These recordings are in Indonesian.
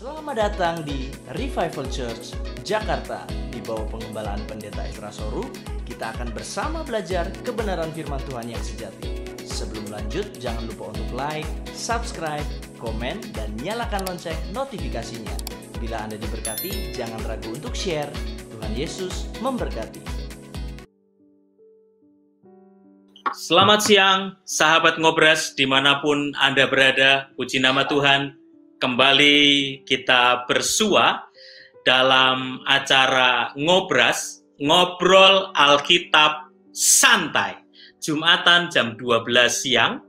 Selamat datang di Revival Church, Jakarta. Di bawah pengembalaan Pendeta Ezra Soru, kita akan bersama belajar kebenaran firman Tuhan yang sejati. Sebelum lanjut, jangan lupa untuk like, subscribe, komen, dan nyalakan lonceng notifikasinya. Bila Anda diberkati, jangan ragu untuk share. Tuhan Yesus memberkati. Selamat siang, sahabat Ngobras, dimanapun Anda berada, puji nama Tuhan. Kembali kita bersua dalam acara Ngobras, Ngobrol Alkitab Santai, Jumatan jam 12 siang.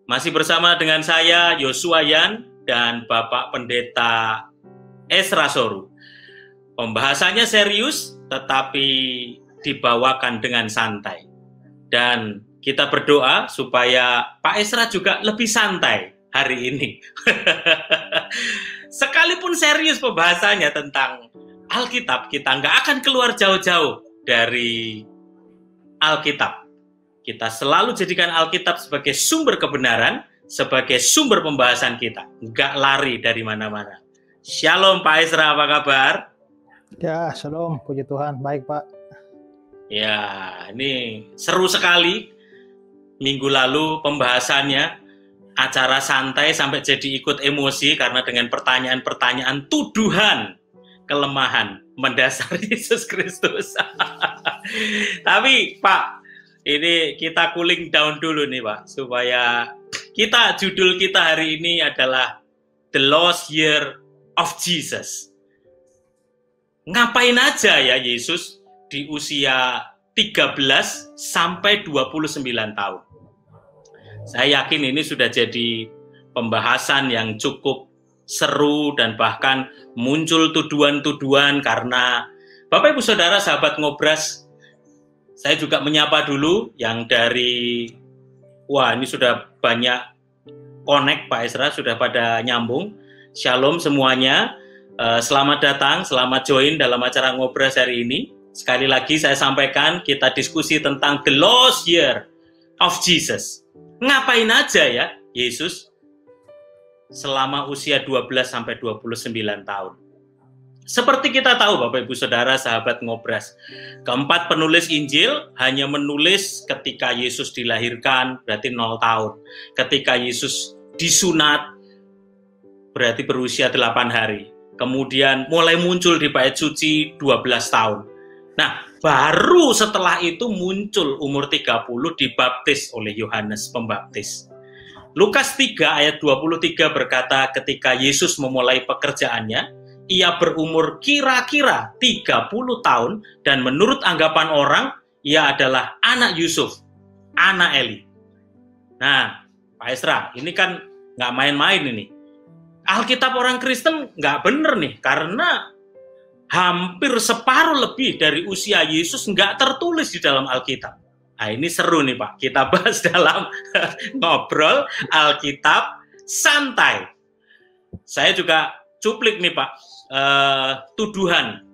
Masih bersama dengan saya, Yosua Yan, dan Bapak Pendeta Ezra Soru. Pembahasannya serius, tetapi dibawakan dengan santai. Dan kita berdoa supaya Pak Ezra juga lebih santai hari ini. Sekalipun serius pembahasannya tentang Alkitab, kita nggak akan keluar jauh-jauh dari Alkitab. Kita selalu jadikan Alkitab sebagai sumber kebenaran, sebagai sumber pembahasan kita. Nggak lari dari mana-mana. Shalom Pak Ezra, apa kabar? Ya, shalom, puji Tuhan. Baik, Pak. Ya, ini seru sekali. Minggu lalu pembahasannya acara santai sampai jadi ikut emosi karena dengan pertanyaan-pertanyaan tuduhan kelemahan mendasar Yesus Kristus. Tapi Pak, ini kita cooling down dulu nih Pak, supaya judul kita hari ini adalah The Lost Year of Jesus. Ngapain aja ya Yesus di usia 13 sampai 29 tahun? Saya yakin ini sudah jadi pembahasan yang cukup seru dan bahkan muncul tuduhan-tuduhan karena Bapak Ibu Saudara sahabat Ngobras, saya juga menyapa dulu yang dari, ini sudah banyak connect Pak Ezra, sudah pada nyambung. Shalom semuanya, selamat datang, selamat join dalam acara Ngobras hari ini. Sekali lagi saya sampaikan, kita diskusi tentang The Lost Year of Jesus. Ngapain aja ya Yesus selama usia 12 sampai 29 tahun. Seperti kita tahu Bapak Ibu Saudara sahabat Ngobras, keempat penulis Injil hanya menulis ketika Yesus dilahirkan, berarti 0 tahun. Ketika Yesus disunat, berarti berusia 8 hari. Kemudian mulai muncul di bait suci 12 tahun. Nah, baru setelah itu muncul umur 30 dibaptis oleh Yohanes Pembaptis. Lukas 3 ayat 23 berkata ketika Yesus memulai pekerjaannya, ia berumur kira-kira 30 tahun dan menurut anggapan orang, ia adalah anak Yusuf, anak Eli. Nah, Pak Ezra, ini kan nggak main-main ini. Alkitab orang Kristen nggak bener nih, karena hampir separuh lebih dari usia Yesus nggak tertulis di dalam Alkitab. Nah ini seru nih Pak, kita bahas dalam Ngobrol Alkitab Santai. Saya juga cuplik nih Pak, tuduhan.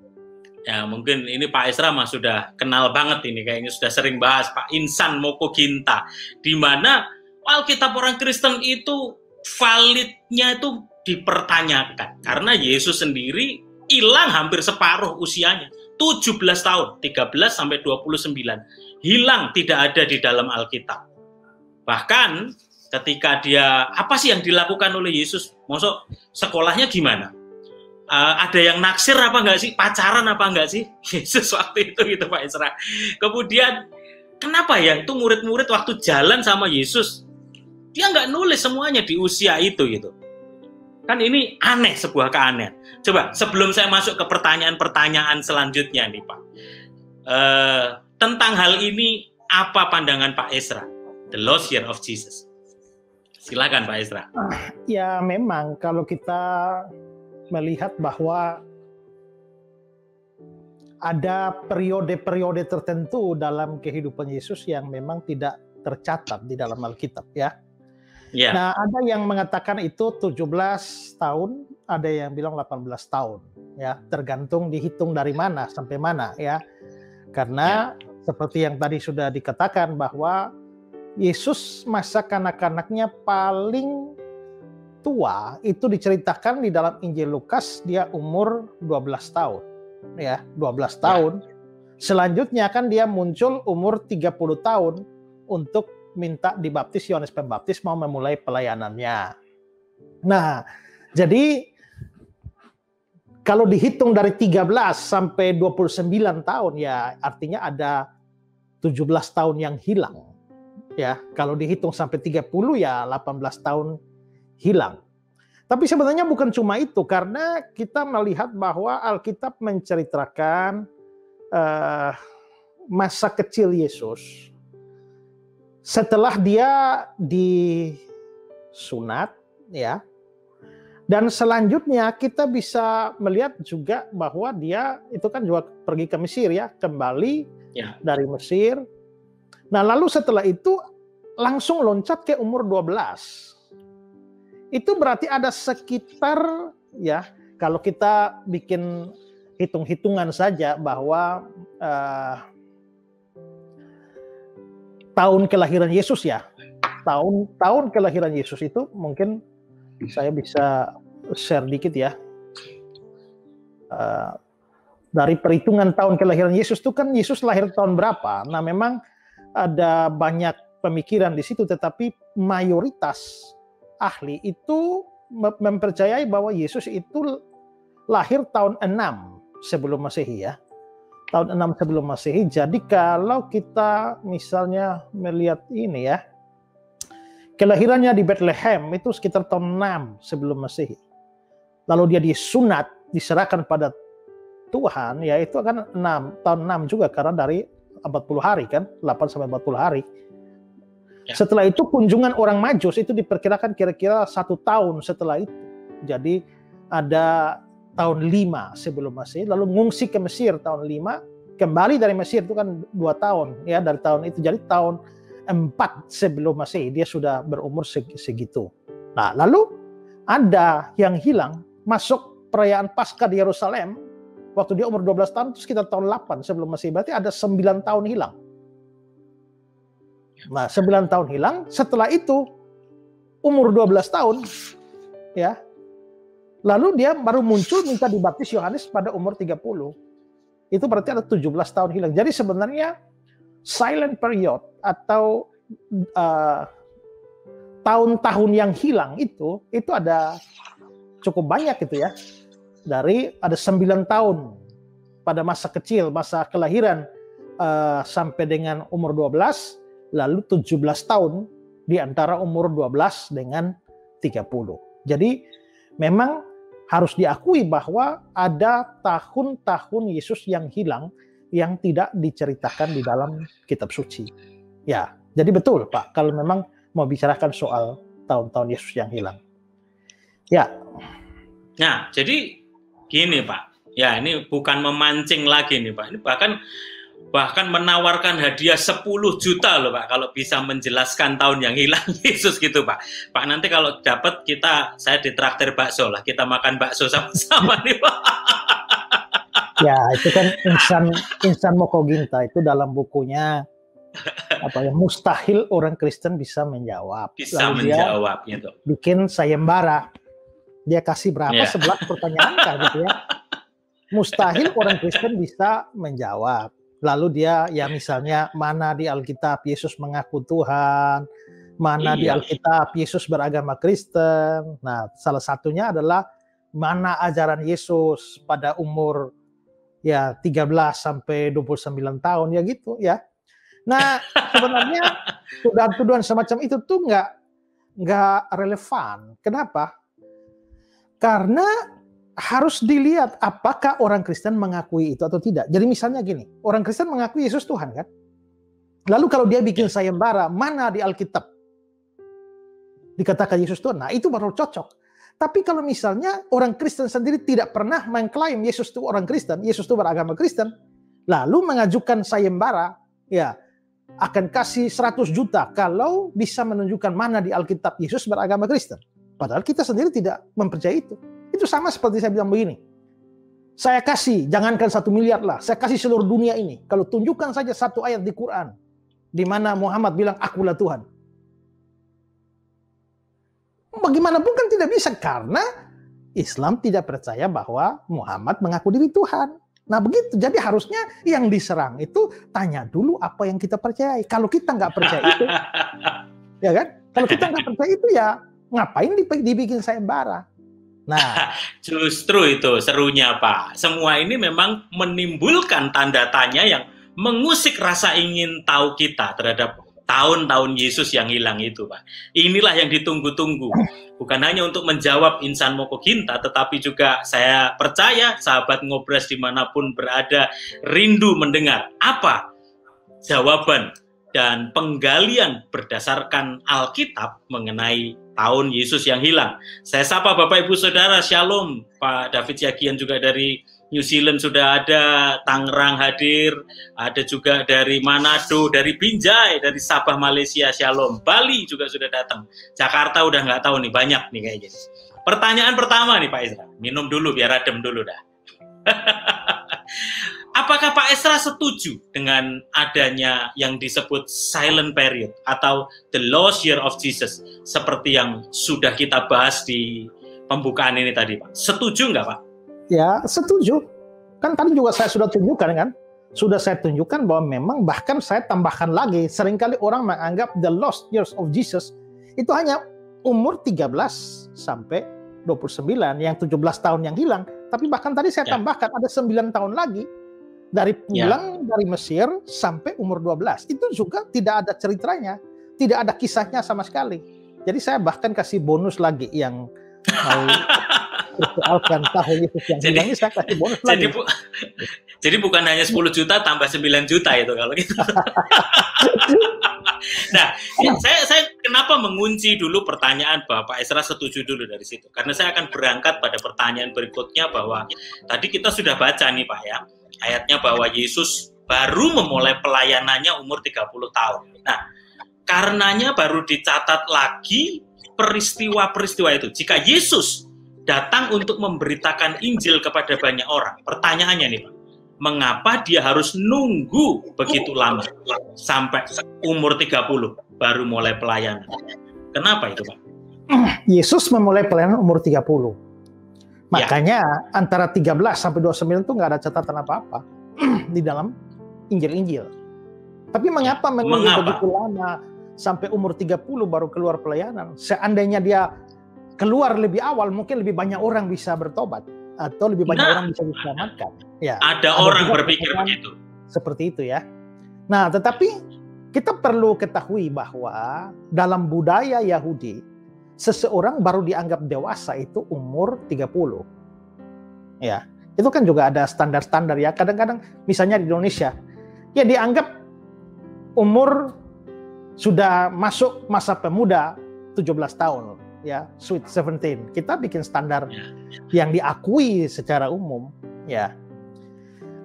Ya mungkin ini Pak Ezra mah sudah kenal banget ini, kayaknya sudah sering bahas Pak Insan Moko Ginta. Di mana Alkitab orang Kristen itu validnya itu dipertanyakan. Karena Yesus sendiri hilang hampir separuh usianya, 17 tahun, 13 sampai 29. Hilang, tidak ada di dalam Alkitab. Bahkan ketika dia, apa sih yang dilakukan oleh Yesus? Maksud sekolahnya gimana? Ada yang naksir apa enggak sih? Pacaran apa enggak sih? Yesus waktu itu gitu Pak Ezra. Kemudian, kenapa ya itu murid-murid waktu jalan sama Yesus, dia nggak nulis semuanya di usia itu gitu. Kan ini aneh, sebuah keanehan. Coba sebelum saya masuk ke pertanyaan-pertanyaan selanjutnya nih Pak. Tentang hal ini, apa pandangan Pak Ezra? The Lost Year of Jesus. Silakan Pak Ezra. Ya memang kalau kita melihat bahwa ada periode-periode tertentu dalam kehidupan Yesus yang memang tidak tercatat di dalam Alkitab ya. Yeah. Nah, ada yang mengatakan itu 17 tahun, ada yang bilang 18 tahun, ya, tergantung dihitung dari mana sampai mana, ya. Karena seperti yang tadi sudah dikatakan bahwa Yesus masa kanak-kanaknya paling tua itu diceritakan di dalam Injil Lukas, dia umur 12 tahun. Ya, 12 tahun. Selanjutnya kan dia muncul umur 30 tahun untuk minta dibaptis Yohanes Pembaptis, mau memulai pelayanannya. Nah, jadi kalau dihitung dari 13 sampai 29 tahun, ya artinya ada 17 tahun yang hilang. Ya, kalau dihitung sampai 30 ya 18 tahun hilang. Tapi sebenarnya bukan cuma itu, karena kita melihat bahwa Alkitab menceritakan masa kecil Yesus setelah dia disunat, ya. Dan selanjutnya kita bisa melihat juga bahwa dia itu kan juga pergi ke Mesir, ya, kembali dari Mesir. Nah, lalu setelah itu langsung loncat ke umur 12. Itu berarti ada sekitar, ya, kalau kita bikin hitung-hitungan saja bahwa tahun kelahiran Yesus, ya. Tahun kelahiran Yesus itu mungkin saya bisa share dikit, ya. Dari perhitungan tahun kelahiran Yesus itu kan Yesus lahir tahun berapa? Nah, memang ada banyak pemikiran di situ, tetapi mayoritas ahli itu mempercayai bahwa Yesus itu lahir tahun 6 sebelum Masehi, ya. Tahun 6 sebelum Masehi. Jadi kalau kita misalnya melihat ini, ya, kelahirannya di Bethlehem itu sekitar tahun 6 sebelum Masehi. Lalu dia disunat, diserahkan pada Tuhan, ya itu kan tahun 6 juga, karena dari 40 hari kan, 8 sampai 40 hari. Ya. Setelah itu kunjungan orang Majus itu diperkirakan kira-kira 1 tahun setelah itu. Jadi ada tahun 5 sebelum Masehi, lalu ngungsi ke Mesir tahun 5, kembali dari Mesir itu kan 2 tahun, ya, dari tahun itu. Jadi tahun 4 sebelum Masehi dia sudah berumur segitu. Nah, lalu ada yang hilang masuk perayaan Paskah di Yerusalem waktu dia umur 12 tahun, itu sekitar tahun 8 sebelum Masehi. Berarti ada 9 tahun hilang. Nah, 9 tahun hilang. Setelah itu umur 12 tahun, ya. Lalu dia baru muncul minta dibaptis Yohanes pada umur 30. Itu berarti ada 17 tahun hilang. Jadi sebenarnya silent period atau tahun-tahun yang hilang itu ada cukup banyak itu, ya. Dari ada 9 tahun pada masa kecil, masa kelahiran sampai dengan umur 12, lalu 17 tahun di antara umur 12 dengan 30. Jadi memang harus diakui bahwa ada tahun-tahun Yesus yang hilang yang tidak diceritakan di dalam kitab suci. Ya, jadi betul Pak, kalau memang mau bicarakan soal tahun-tahun Yesus yang hilang. Ya. Nah, jadi gini Pak, ya ini bukan memancing lagi nih Pak, ini bahkan menawarkan hadiah 10 juta loh Pak, kalau bisa menjelaskan tahun yang hilang Yesus gitu Pak. Pak, nanti kalau dapat saya ditraktir bakso lah, kita makan bakso sama-sama nih Pak. Ya, itu kan Insan Moko Ginta itu dalam bukunya mustahil orang Kristen bisa menjawab. Bisa lalu menjawab dia gitu. Bikin sayembara. Dia kasih berapa 11 pertanyaan kan gitu, ya. Mustahil orang Kristen bisa menjawab. Lalu dia ya misalnya mana di Alkitab Yesus mengaku Tuhan, mana di Alkitab Yesus beragama Kristen. Nah, salah satunya adalah mana ajaran Yesus pada umur ya 13 sampai 29 tahun ya gitu ya. Nah, sebenarnya tuduhan-tuduhan semacam itu tuh nggak relevan. Kenapa? Karena harus dilihat apakah orang Kristen mengakui itu atau tidak. Jadi misalnya gini, orang Kristen mengakui Yesus Tuhan kan? Lalu kalau dia bikin sayembara, mana di Alkitab dikatakan Yesus Tuhan? Nah, itu baru cocok. Tapi kalau misalnya orang Kristen sendiri tidak pernah mengklaim Yesus itu orang Kristen, Yesus itu beragama Kristen, lalu mengajukan sayembara, ya akan kasih 100 juta kalau bisa menunjukkan mana di Alkitab Yesus beragama Kristen. Padahal kita sendiri tidak mempercayai itu. Itu sama seperti saya bilang begini. Saya kasih, jangankan 1 miliar lah, saya kasih seluruh dunia ini. Kalau tunjukkan saja satu ayat di Quran, di mana Muhammad bilang, akulah Tuhan. bagaimanapun kan tidak bisa, karena Islam tidak percaya bahwa Muhammad mengaku diri Tuhan. Nah begitu, jadi harusnya yang diserang itu tanya dulu apa yang kita percayai. Kalau kita nggak percaya itu, ya kan? Kalau kita nggak percaya itu, ya ngapain dibikin sayembara? Nah, justru itu serunya Pak. Semua ini memang menimbulkan tanda tanya yang mengusik rasa ingin tahu kita terhadap tahun-tahun Yesus yang hilang itu, Pak. Inilah yang ditunggu-tunggu. Bukan hanya untuk menjawab Insan Moko Ginta, tetapi juga saya percaya sahabat Ngobras dimanapun berada rindu mendengar apa jawaban dan penggalian berdasarkan Alkitab mengenai tahun Yesus yang hilang. Saya sapa Bapak Ibu Saudara, Shalom. Pak David Yagian juga dari New Zealand sudah ada, Tangerang hadir, ada juga dari Manado, dari Binjai, dari Sabah Malaysia, Shalom. Bali juga sudah datang. Jakarta udah nggak tahu nih, banyak nih kayaknya. Pertanyaan pertama nih Pak Esra, minum dulu biar adem dulu dah. Apakah Pak Esra setuju dengan adanya yang disebut silent period atau the lost year of Jesus seperti yang sudah kita bahas di pembukaan ini tadi, Pak? Setuju nggak, Pak? Ya, setuju. Kan tadi juga saya sudah tunjukkan kan? Sudah saya tunjukkan bahwa memang, bahkan saya tambahkan lagi, seringkali orang menganggap the lost years of Jesus itu hanya umur 13 sampai 29, yang 17 tahun yang hilang. Tapi bahkan tadi saya tambahkan ada 9 tahun lagi dari pulang dari Mesir sampai umur 12. Itu juga tidak ada ceritanya, tidak ada kisahnya sama sekali. Jadi saya bahkan kasih bonus lagi yang mau persoalkan tahun Yesus yang hilang ini, saya kasih bonus lagi. Jadi bukan hanya 10 juta tambah 9 juta itu kalau gitu. Nah, saya kenapa mengunci dulu pertanyaan Bapak Esra setuju dulu dari situ? Karena saya akan berangkat pada pertanyaan berikutnya, bahwa tadi kita sudah baca nih Pak ya, ayatnya bahwa Yesus baru memulai pelayanannya umur 30 tahun. Nah, karenanya baru dicatat lagi peristiwa-peristiwa itu. Jika Yesus datang untuk memberitakan Injil kepada banyak orang, pertanyaannya nih Pak, mengapa dia harus nunggu begitu lama sampai umur 30 baru mulai pelayanan? Kenapa itu Pak? Yesus memulai pelayanan umur 30. Makanya antara 13 sampai 29 itu nggak ada catatan apa-apa di dalam Injil-Injil. Tapi mengapa menunggu begitu lama sampai umur 30 baru keluar pelayanan? Seandainya dia keluar lebih awal, mungkin lebih banyak orang bisa bertobat atau lebih banyak orang bisa diselamatkan. Ya, ada orang berpikir begitu. Seperti itu ya. Nah, tetapi kita perlu ketahui bahwa dalam budaya Yahudi, seseorang baru dianggap dewasa itu umur 30. Ya, itu kan juga ada standar-standar ya. Kadang-kadang misalnya di Indonesia, ya dianggap umur sudah masuk masa pemuda 17 tahun. Ya, sweet 17. Kita bikin standar yang diakui secara umum. Ya,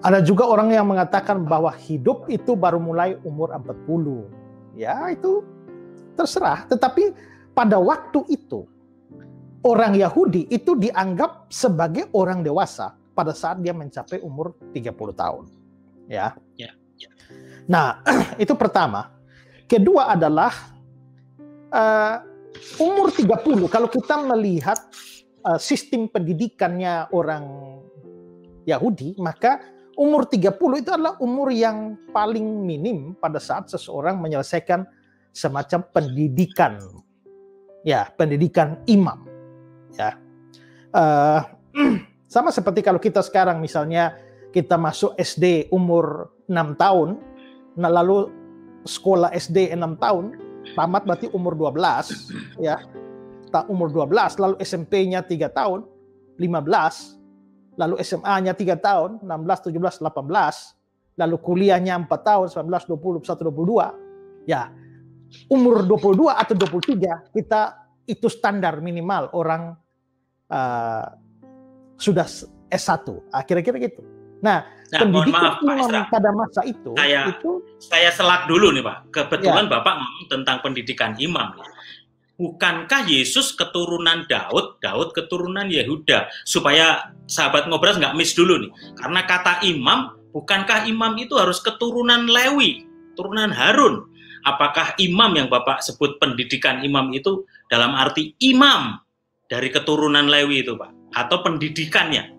ada juga orang yang mengatakan bahwa hidup itu baru mulai umur 40. Ya, itu terserah. Tetapi pada waktu itu orang Yahudi itu dianggap sebagai orang dewasa pada saat dia mencapai umur 30 tahun. Ya. Nah, itu pertama. Kedua adalah umur 30, kalau kita melihat sistem pendidikannya orang Yahudi, maka umur 30 itu adalah umur yang paling minim pada saat seseorang menyelesaikan semacam pendidikan. Ya, pendidikan imam. Ya. Sama seperti kalau kita sekarang misalnya kita masuk SD umur 6 tahun, nah lalu sekolah SD 6 tahun, tamat berarti umur 12, ya. Umur 12, lalu SMP-nya 3 tahun, 15, lalu SMA-nya 3 tahun, 16, 17, 18, lalu kuliahnya 4 tahun, 19, 20, 21, 22. Ya, umur 22 atau 23, kita itu standar minimal orang sudah S1, kira-kira gitu. Nah, pendidikan imam pada masa itu, saya selak dulu nih Pak. Kebetulan Bapak ngomong tentang pendidikan imam. Bukankah Yesus keturunan Daud, Daud keturunan Yehuda? Supaya sahabat Ngobras nggak miss dulu nih. Karena kata imam, bukankah imam itu harus keturunan Lewi, keturunan Harun? Apakah imam yang Bapak sebut pendidikan imam itu dalam arti imam dari keturunan Lewi itu, Pak, atau pendidikannya?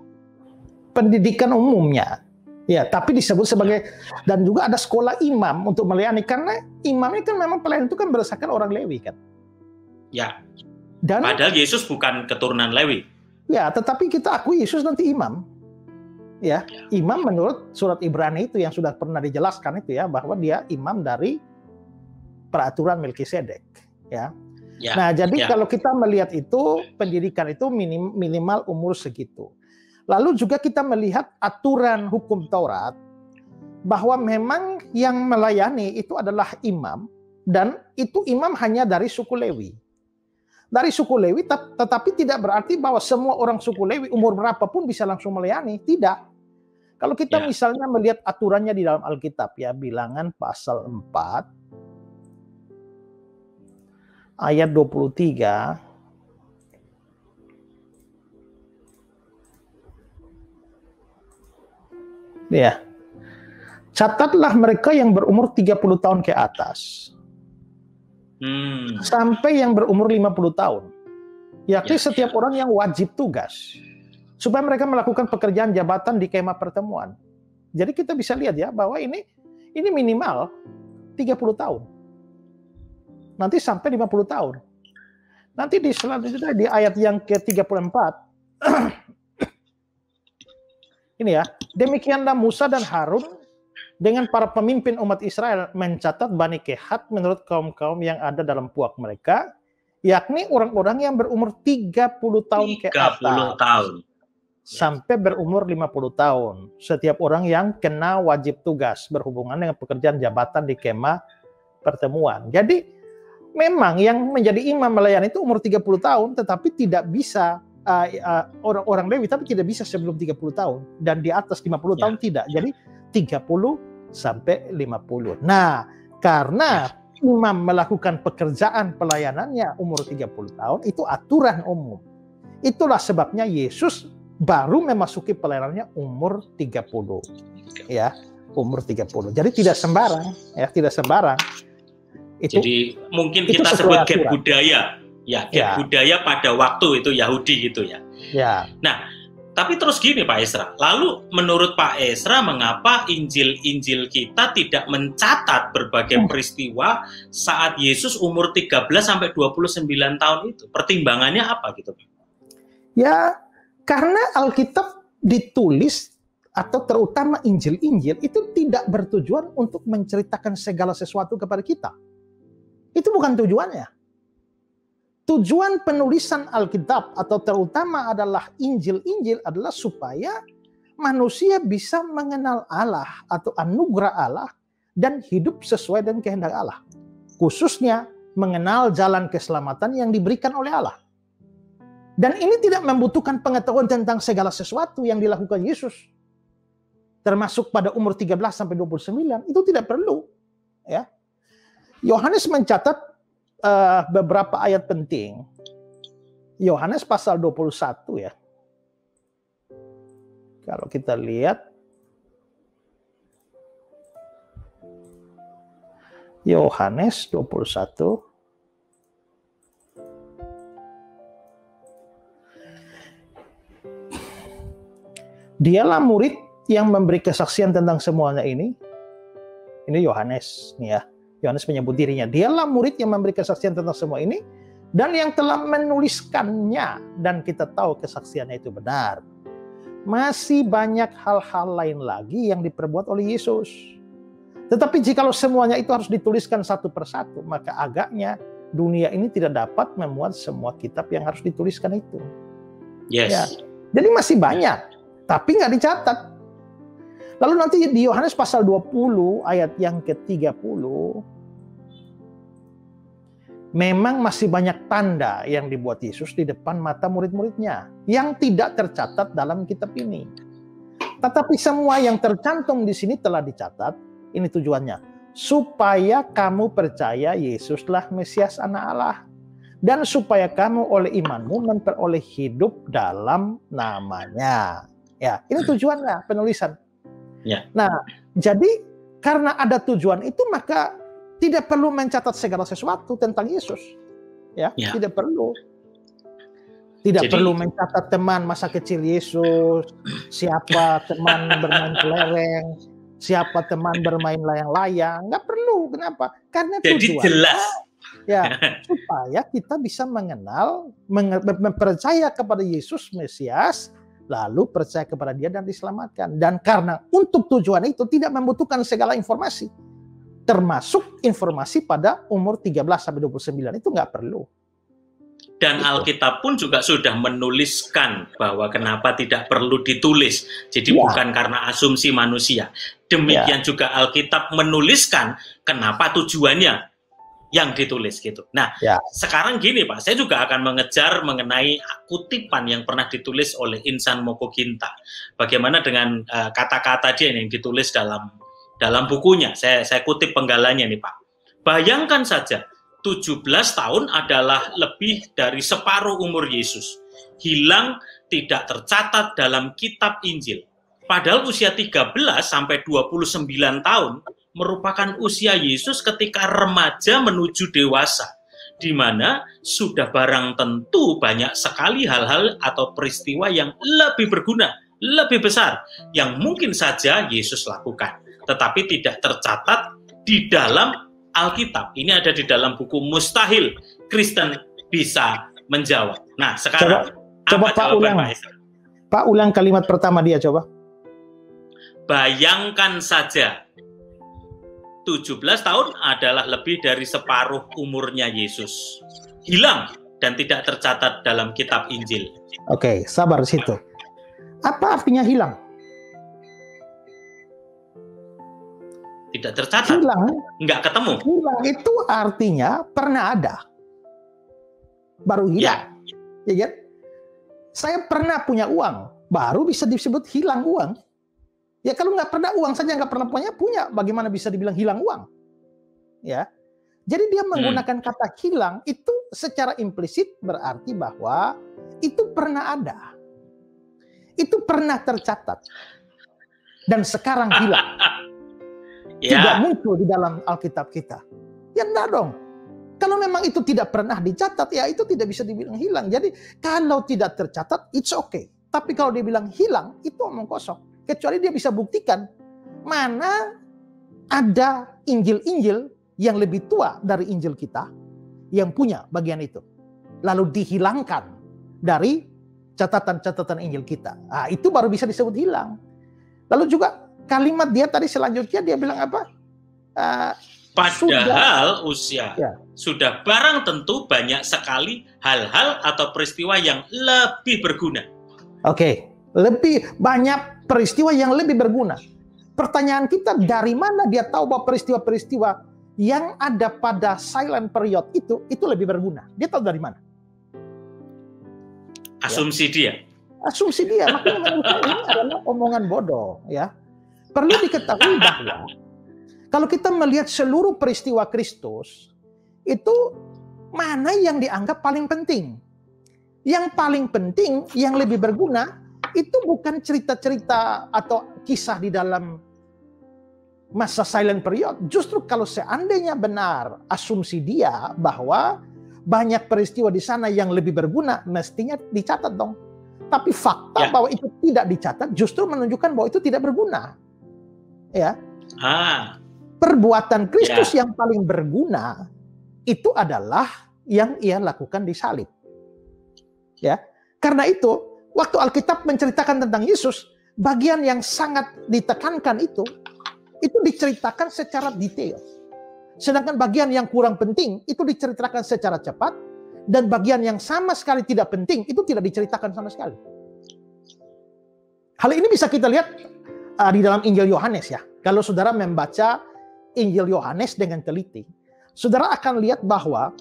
Pendidikan umumnya. Ya, tapi disebut sebagai, dan juga ada sekolah imam untuk melayani, karena imamnya kan memang pelayan itu kan berdasarkan orang Lewi kan. Ya. Dan padahal Yesus bukan keturunan Lewi. Ya, tetapi kita akui Yesus nanti imam. Ya, imam menurut surat Ibrani itu yang sudah pernah dijelaskan itu ya, bahwa dia imam dari peraturan Melkisedek. Ya. Nah, jadi kalau kita melihat itu, pendidikan itu minimal umur segitu. Lalu juga kita melihat aturan hukum Taurat, bahwa memang yang melayani itu adalah imam, dan itu imam hanya dari suku Lewi. Dari suku Lewi, tetapi tidak berarti bahwa semua orang suku Lewi umur berapapun bisa langsung melayani. Tidak. Kalau kita misalnya melihat aturannya di dalam Alkitab ya, Bilangan pasal 4 ayat 23. Ya. Catatlah mereka yang berumur 30 tahun ke atas. Sampai yang berumur 50 tahun. Yakni setiap orang yang wajib tugas. Supaya mereka melakukan pekerjaan jabatan di kemah pertemuan. Jadi kita bisa lihat ya, bahwa ini minimal 30 tahun. Nanti sampai 50 tahun. Nanti di selanjutnya di ayat yang ke-34. Ini ya, demikianlah Musa dan Harun dengan para pemimpin umat Israel mencatat Bani Kehat menurut kaum-kaum yang ada dalam puak mereka, yakni orang-orang yang berumur 30 tahun ke atas. 30 tahun. Sampai berumur 50 tahun. Setiap orang yang kena wajib tugas berhubungan dengan pekerjaan jabatan di kemah pertemuan. Jadi memang yang menjadi imam melayani itu umur 30 tahun, tetapi tidak bisa orang-orang Lewi, tapi tidak bisa sebelum 30 tahun. Dan di atas 50 tahun tidak. Jadi 30 sampai 50. Nah, karena imam melakukan pekerjaan pelayanannya umur 30 tahun, itu aturan umum. Itulah sebabnya Yesus baru memasuki pelayanannya umur 30. Ya, umur 30. Jadi tidak sembarang, ya, tidak sembarang. Jadi mungkin kita sebut gap budaya. Ya, gap budaya pada waktu itu Yahudi gitu ya. Ya. Nah, tapi terus gini Pak Esra, lalu menurut Pak Esra mengapa Injil kita tidak mencatat berbagai peristiwa saat Yesus umur 13 sampai 29 tahun itu? Pertimbangannya apa gitu Pak? Ya, karena Alkitab ditulis atau terutama Injil-Injil itu tidak bertujuan untuk menceritakan segala sesuatu kepada kita. Itu bukan tujuannya. Tujuan penulisan Alkitab atau terutama adalah Injil-Injil adalah supaya manusia bisa mengenal Allah atau anugerah Allah dan hidup sesuai dengan kehendak Allah. Khususnya mengenal jalan keselamatan yang diberikan oleh Allah. Dan ini tidak membutuhkan pengetahuan tentang segala sesuatu yang dilakukan Yesus. Termasuk pada umur 13 sampai 29, itu tidak perlu, ya. Yohanes mencatat beberapa ayat penting. Yohanes pasal 21 ya. Kalau kita lihat Yohanes 21 Dialah murid yang memberi kesaksian tentang semuanya ini. Ini Yohanes nih ya. Yohanes menyebut dirinya. Dialah murid yang memberi kesaksian tentang semua ini dan yang telah menuliskannya, dan kita tahu kesaksiannya itu benar. Masih banyak hal-hal lain lagi yang diperbuat oleh Yesus. Tetapi jikalau semuanya itu harus dituliskan satu persatu, maka agaknya dunia ini tidak dapat memuat semua kitab yang harus dituliskan itu. Yes. Ya. Jadi masih banyak, tapi nggak dicatat. Lalu nanti di Yohanes pasal 20 ayat yang ke-30, memang masih banyak tanda yang dibuat Yesus di depan mata murid-muridnya yang tidak tercatat dalam kitab ini. Tetapi semua yang tercantum di sini telah dicatat. Ini tujuannya, supaya kamu percaya Yesuslah Mesias Anak Allah, dan supaya kamu oleh imanmu memperoleh hidup dalam namanya. Ya, ini tujuannya penulisan. Ya. Nah, jadi karena ada tujuan itu, maka tidak perlu mencatat segala sesuatu tentang Yesus. Ya, tidak perlu. Tidak perlu mencatat teman masa kecil Yesus, siapa teman bermain kelereng, siapa teman bermain layang-layang, nggak perlu. Kenapa? Karena tujuannya jelas. Ya, supaya kita bisa mengenal, percaya kepada Yesus Mesias, lalu percaya kepada Dia dan diselamatkan. Dan karena untuk tujuan itu tidak membutuhkan segala informasi, termasuk informasi pada umur 13-29 itu nggak perlu. Dan Alkitab pun juga sudah menuliskan bahwa kenapa tidak perlu ditulis. Jadi bukan karena asumsi manusia. Demikian juga Alkitab menuliskan kenapa tujuannya yang ditulis gitu. Nah, sekarang gini Pak, saya juga akan mengejar mengenai kutipan yang pernah ditulis oleh Insan Moko Ginta. Bagaimana dengan kata-kata dia yang ditulis dalam bukunya. Saya kutip penggalanya nih Pak. Bayangkan saja, 17 tahun adalah lebih dari separuh umur Yesus. Hilang, tidak tercatat dalam kitab Injil. Padahal usia 13 sampai 29 tahun merupakan usia Yesus ketika remaja menuju dewasa, di mana sudah barang tentu banyak sekali hal-hal atau peristiwa yang lebih berguna, lebih besar, yang mungkin saja Yesus lakukan, tetapi tidak tercatat di dalam Alkitab. Ini ada di dalam buku Mustahil Kristen Bisa Menjawab. Nah, sekarang coba Pak ulang. Pak ulang kalimat pertama dia coba. Bayangkan saja, 17 tahun adalah lebih dari separuh umurnya Yesus. Hilang dan tidak tercatat dalam kitab Injil. Oke, sabar di situ. Apa artinya hilang? Tidak tercatat. Hilang. Nggak ketemu. Hilang itu artinya pernah ada. Baru hilang. Ya kan? Saya pernah punya uang, baru bisa disebut hilang uang. Ya kalau nggak pernah uang saja, nggak pernah punya, bagaimana bisa dibilang hilang uang? Ya, jadi dia menggunakan kata hilang itu secara implisit berarti bahwa itu pernah ada, itu pernah tercatat, dan sekarang hilang, tidak muncul di dalam Alkitab kita. Ya enggak dong. Kalau memang itu tidak pernah dicatat, ya itu tidak bisa dibilang hilang. Jadi kalau tidak tercatat, it's okay. Tapi kalau dia bilang hilang, itu omong kosong. Kecuali dia bisa buktikan mana ada Injil-Injil yang lebih tua dari Injil kita yang punya bagian itu. Lalu dihilangkan dari catatan-catatan Injil kita. Nah, itu baru bisa disebut hilang. Lalu juga kalimat dia tadi selanjutnya dia bilang apa? Padahal usia sudah barang tentu banyak sekali hal-hal atau peristiwa yang lebih berguna. Oke, lebih banyak peristiwa yang lebih berguna. Pertanyaan kita, dari mana dia tahu bahwa peristiwa-peristiwa yang ada pada silent period itu lebih berguna? Dia tahu dari mana? Asumsi dia. Asumsi dia. Makanya menurut saya ini adalah omongan bodoh. Ya, perlu diketahui bahwa kalau kita melihat seluruh peristiwa Kristus, itu mana yang dianggap paling penting? Yang paling penting, yang lebih berguna, itu bukan cerita-cerita atau kisah di dalam masa silent period. Justru kalau seandainya benar asumsi dia bahwa banyak peristiwa di sana yang lebih berguna, mestinya dicatat dong. Tapi fakta bahwa itu tidak dicatat justru menunjukkan bahwa itu tidak berguna. Ya. Perbuatan Kristus yang paling berguna itu adalah yang ia lakukan di salib. Ya. Karena itu, waktu Alkitab menceritakan tentang Yesus, bagian yang sangat ditekankan itu diceritakan secara detail. Sedangkan bagian yang kurang penting itu diceritakan secara cepat, dan bagian yang sama sekali tidak penting itu tidak diceritakan sama sekali. Hal ini bisa kita lihat di dalam Injil Yohanes ya. Kalau saudara membaca Injil Yohanes dengan teliti, saudara akan lihat bahwa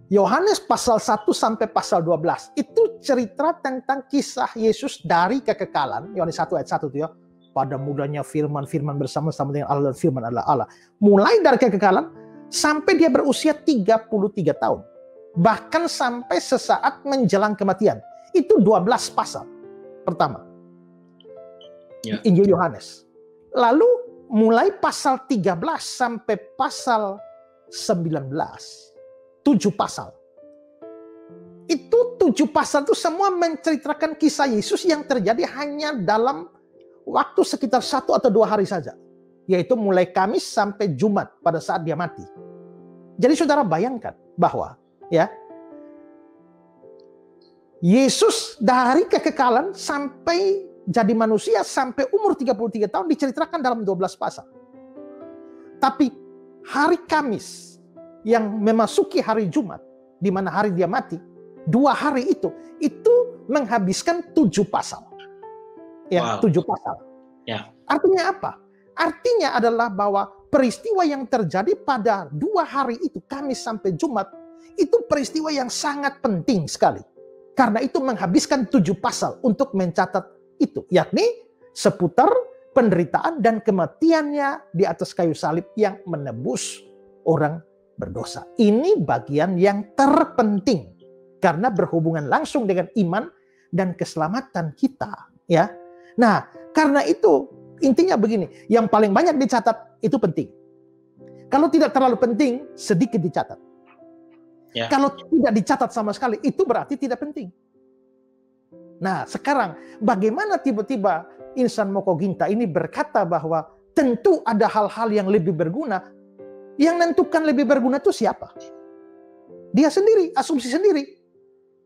Yohanes pasal 1 sampai pasal 12 itu cerita tentang kisah Yesus dari kekekalan. Yohanes 1 ayat 1 itu ya. Pada mudanya firman bersama-sama dengan Allah, dan firman adalah Allah. Mulai dari kekekalan sampai dia berusia 33 tahun. Bahkan sampai sesaat menjelang kematian. Itu 12 pasal pertama. Injil Yohanes. Lalu mulai pasal 13 sampai pasal 19 7 pasal. Itu 7 pasal itu semua menceritakan kisah Yesus yang terjadi hanya dalam waktu sekitar 1 atau 2 hari saja. Yaitu mulai Kamis sampai Jumat pada saat dia mati. Jadi saudara bayangkan bahwa ya Yesus dari kekekalan sampai jadi manusia sampai umur 33 tahun diceritakan dalam 12 pasal. Tapi hari Kamis yang memasuki hari Jumat, di mana hari dia mati, 2 hari itu menghabiskan 7 pasal. Ya, wow. 7 pasal. Ya. Artinya apa? Artinya adalah bahwa peristiwa yang terjadi pada 2 hari itu, Kamis sampai Jumat, itu peristiwa yang sangat penting sekali. Karena itu menghabiskan 7 pasal untuk mencatat itu, yakni seputar penderitaan dan kematiannya di atas kayu salib yang menebus orang berdosa. Ini bagian yang terpenting karena berhubungan langsung dengan iman dan keselamatan kita, ya. Nah, karena itu intinya begini, yang paling banyak dicatat itu penting. Kalau tidak terlalu penting, sedikit dicatat. Ya. Kalau tidak dicatat sama sekali, itu berarti tidak penting. Nah, sekarang bagaimana tiba-tiba Insan Moko Ginta ini berkata bahwa tentu ada hal-hal yang lebih berguna. Yang menentukan lebih berguna itu siapa? Dia sendiri, asumsi sendiri.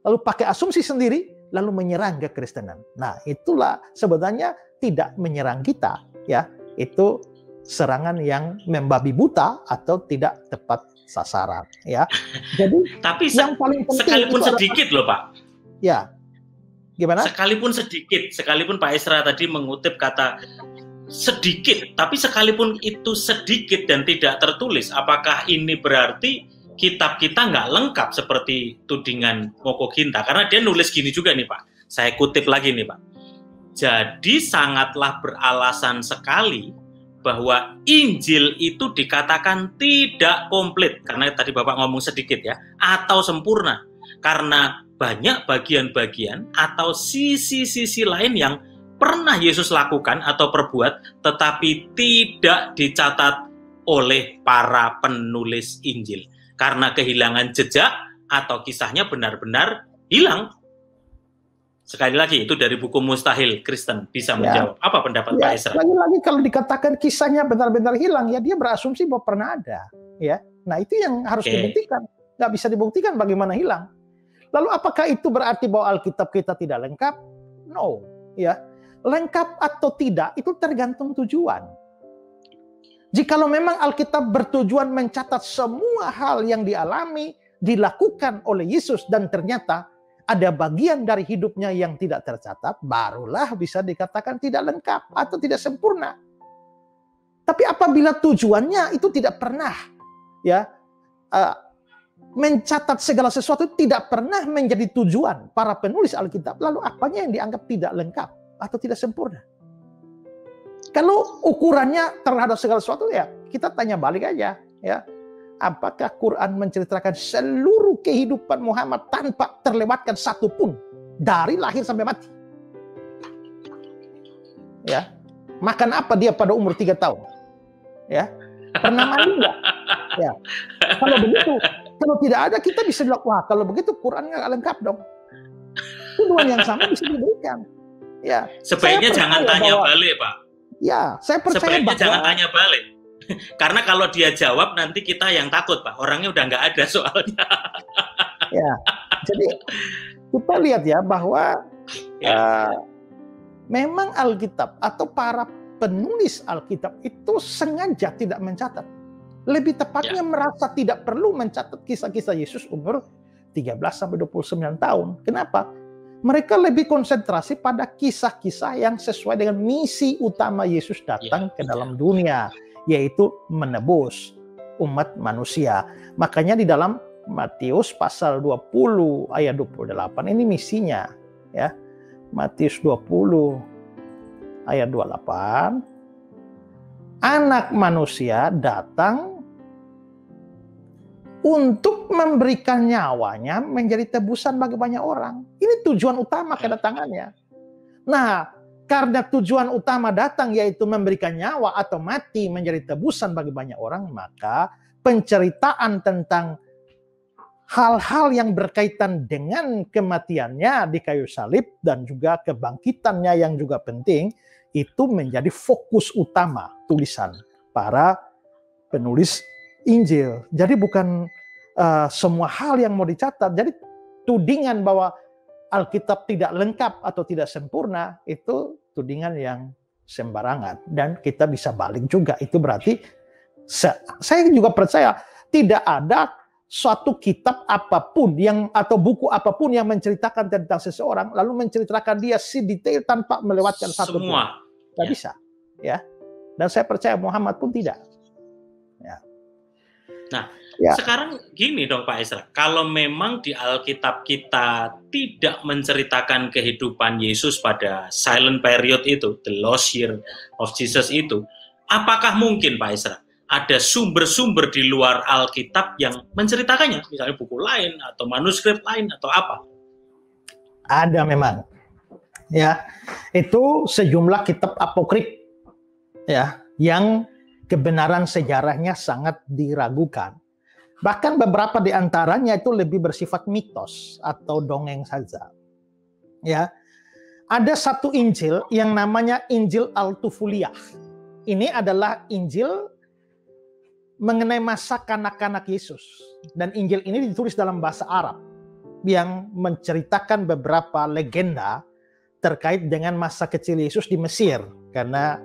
Lalu pakai asumsi sendiri, lalu menyerang kekristenan. Nah, itulah sebenarnya tidak menyerang kita, ya. Itu serangan yang membabi buta atau tidak tepat sasaran, ya. Jadi tapi yang paling penting sekalipun sedikit loh, Pak. Ya. Gimana? Sekalipun Pak Esra tadi mengutip kata sedikit, tapi sekalipun itu sedikit dan tidak tertulis, apakah ini berarti kitab kita nggak lengkap seperti tudingan Moko Ginta? Karena dia nulis gini juga nih Pak, saya kutip lagi nih Pak. Jadi sangatlah beralasan sekali bahwa Injil itu dikatakan tidak komplit, karena tadi Bapak ngomong sedikit ya, atau sempurna, karena banyak bagian-bagian atau sisi-sisi lain yang pernah Yesus lakukan atau perbuat, tetapi tidak dicatat oleh para penulis Injil. Karena kehilangan jejak atau kisahnya benar-benar hilang. Sekali lagi, itu dari buku Mustahil Kristen bisa menjawab. Apa pendapat Pak Esra? Lagi-lagi kalau dikatakan kisahnya benar-benar hilang, ya dia berasumsi bahwa pernah ada. Ya, nah itu yang harus dibuktikan. Nggak bisa dibuktikan bagaimana hilang. Lalu apakah itu berarti bahwa Alkitab kita tidak lengkap? No, ya. Lengkap atau tidak itu tergantung tujuan. Jikalau memang Alkitab bertujuan mencatat semua hal yang dialami, dilakukan oleh Yesus dan ternyata ada bagian dari hidupnya yang tidak tercatat, barulah bisa dikatakan tidak lengkap atau tidak sempurna. Tapi apabila tujuannya itu tidak pernah, ya, mencatat segala sesuatu tidak pernah menjadi tujuan para penulis Alkitab, lalu apanya yang dianggap tidak lengkap atau tidak sempurna? Kalau ukurannya terhadap segala sesuatu, ya kita tanya balik aja, ya. Apakah Quran menceritakan seluruh kehidupan Muhammad tanpa terlewatkan satu pun dari lahir sampai mati? Ya, makan apa dia pada umur 3 tahun? Ya, pernah mandi nggak? Ya, kalau begitu, kalau tidak ada kita bisa bilang, wah kalau begitu Quran nggak lengkap dong. Tujuan yang sama bisa diberikan. Ya, sebaiknya jangan tanya balik, Pak. Ya, saya percaya sebaiknya bahwa jangan tanya balik. Karena kalau dia jawab nanti kita yang takut, Pak. Orangnya udah nggak ada soalnya. Ya, jadi kita lihat ya bahwa memang Alkitab atau para penulis Alkitab itu sengaja tidak mencatat. Lebih tepatnya merasa tidak perlu mencatat kisah-kisah Yesus umur 13-29 tahun. Kenapa? Mereka lebih konsentrasi pada kisah-kisah yang sesuai dengan misi utama Yesus datang ke dalam dunia, yaitu menebus umat manusia. Makanya di dalam Matius pasal 20 ayat 28 ini misinya, ya. Matius 20 ayat 28. Anak manusia datang untuk memberikan nyawanya menjadi tebusan bagi banyak orang. Ini tujuan utama kedatangannya. Nah, karena tujuan utama datang yaitu memberikan nyawa atau mati menjadi tebusan bagi banyak orang, maka penceritaan tentang hal-hal yang berkaitan dengan kematiannya di kayu salib dan juga kebangkitannya yang juga penting, itu menjadi fokus utama tulisan para penulis Injil. Jadi bukan semua hal yang mau dicatat. Jadi tudingan bahwa Alkitab tidak lengkap atau tidak sempurna, itu tudingan yang sembarangan. Dan kita bisa balik juga. Itu berarti, saya juga percaya, tidak ada suatu kitab apapun atau buku apapun yang menceritakan tentang seseorang lalu menceritakan dia sedetail tanpa melewatkan satu semua. Tidak bisa, ya. Dan saya percaya Muhammad pun tidak. Ya. Nah, sekarang gini dong Pak Ezra, kalau memang di Alkitab kita tidak menceritakan kehidupan Yesus pada silent period itu, the lost year of Jesus itu, apakah mungkin Pak Ezra ada sumber-sumber di luar Alkitab yang menceritakannya, misalnya buku lain atau manuskrip lain atau apa? Ada memang, ya, itu sejumlah kitab apokrif, ya, yang kebenaran sejarahnya sangat diragukan. Bahkan beberapa di antaranya itu lebih bersifat mitos atau dongeng saja. Ya, ada satu Injil yang namanya Injil Al-Tufuliyah. Ini adalah Injil mengenai masa kanak-kanak Yesus. Dan Injil ini ditulis dalam bahasa Arab yang menceritakan beberapa legenda terkait dengan masa kecil Yesus di Mesir. Karena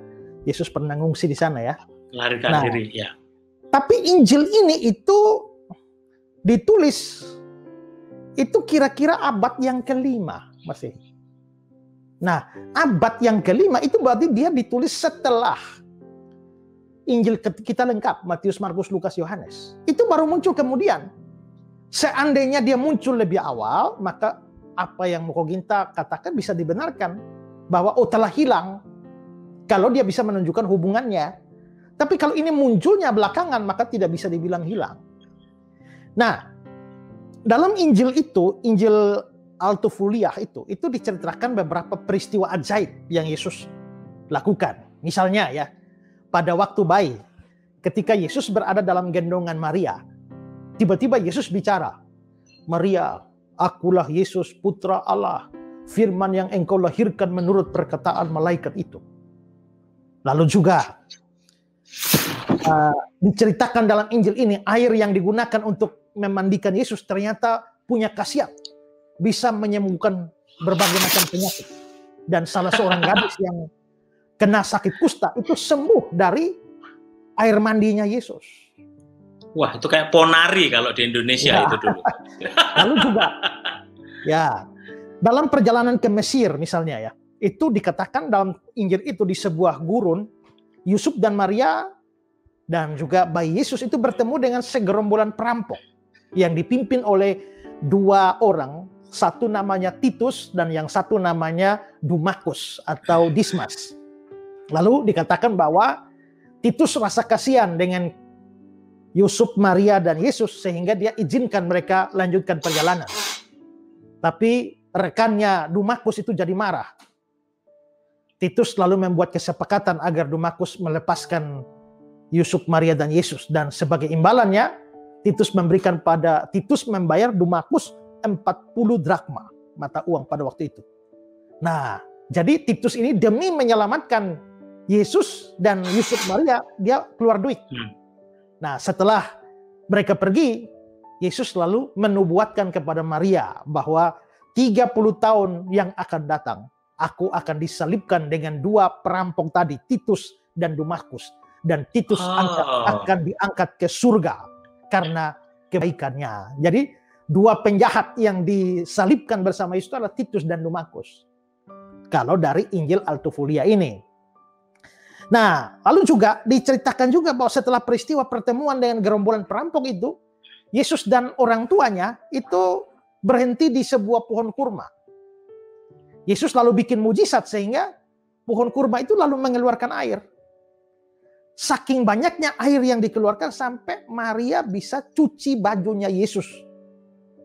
Yesus pernah ngungsi di sana, ya. Melarikan diri, ya. Tapi Injil ini itu ditulis itu kira-kira abad yang kelima masih. Nah, abad yang kelima itu berarti dia ditulis setelah Injil kita lengkap, Matius, Markus, Lukas, Yohanes. Itu baru muncul kemudian. Seandainya dia muncul lebih awal, maka apa yang Moko Ginta katakan bisa dibenarkan. Bahwa telah hilang. Kalau dia bisa menunjukkan hubungannya. Tapi kalau ini munculnya belakangan, maka tidak bisa dibilang hilang. Nah, dalam Injil itu, Injil Al-Tufuliyah itu diceritakan beberapa peristiwa ajaib yang Yesus lakukan. Misalnya ya, pada waktu bayi, ketika Yesus berada dalam gendongan Maria, tiba-tiba Yesus bicara, "Maria, akulah Yesus putra Allah, firman yang engkau lahirkan menurut perkataan malaikat itu." Lalu juga diceritakan dalam Injil ini, air yang digunakan untuk memandikan Yesus ternyata punya khasiat, bisa menyembuhkan berbagai macam penyakit. Dan salah seorang gadis yang kena sakit kusta itu sembuh dari air mandinya Yesus. Wah, itu kayak ponari kalau di Indonesia ya. Itu dulu. Lalu juga, ya, dalam perjalanan ke Mesir misalnya ya, itu dikatakan dalam Injil itu di sebuah gurun, Yusuf dan Maria dan juga bayi Yesus itu bertemu dengan segerombolan perampok yang dipimpin oleh dua orang, satu namanya Titus dan yang satu namanya Dumakus atau Dismas. Lalu dikatakan bahwa Titus rasa kasihan dengan Yusuf, Maria, dan Yesus sehingga dia izinkan mereka lanjutkan perjalanan. Tapi rekannya Dumakus itu jadi marah. Titus lalu membuat kesepakatan agar Dumakus melepaskan Yusuf, Maria, dan Yesus. Dan sebagai imbalannya, Titus membayar Dumakus 40 drachma, mata uang pada waktu itu. Nah, jadi Titus ini demi menyelamatkan Yesus dan Yusuf Maria, dia keluar duit. Nah, setelah mereka pergi, Yesus lalu menubuatkan kepada Maria bahwa 30 tahun yang akan datang, aku akan disalibkan dengan dua perampok tadi, Titus dan Dumakus. Dan Titus akan diangkat ke surga karena kebaikannya. Jadi dua penjahat yang disalibkan bersama Yesus adalah Titus dan Dumakus. Kalau dari Injil Al-Tufuliyah ini. Nah, lalu juga diceritakan juga bahwa setelah peristiwa pertemuan dengan gerombolan perampok itu, Yesus dan orang tuanya itu berhenti di sebuah pohon kurma. Yesus lalu bikin mujizat sehingga pohon kurma itu lalu mengeluarkan air. Saking banyaknya air yang dikeluarkan sampai Maria bisa cuci bajunya Yesus,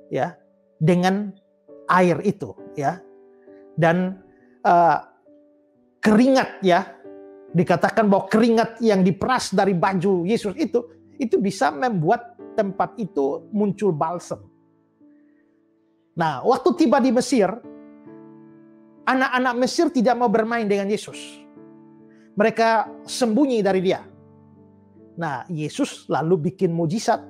ya, dengan air itu, ya. Dan keringat, ya, dikatakan bahwa keringat yang diperas dari baju Yesus itu bisa membuat tempat itu muncul balsam. Nah, waktu tiba di Mesir, anak-anak Mesir tidak mau bermain dengan Yesus. Mereka sembunyi dari dia. Nah, Yesus lalu bikin mujizat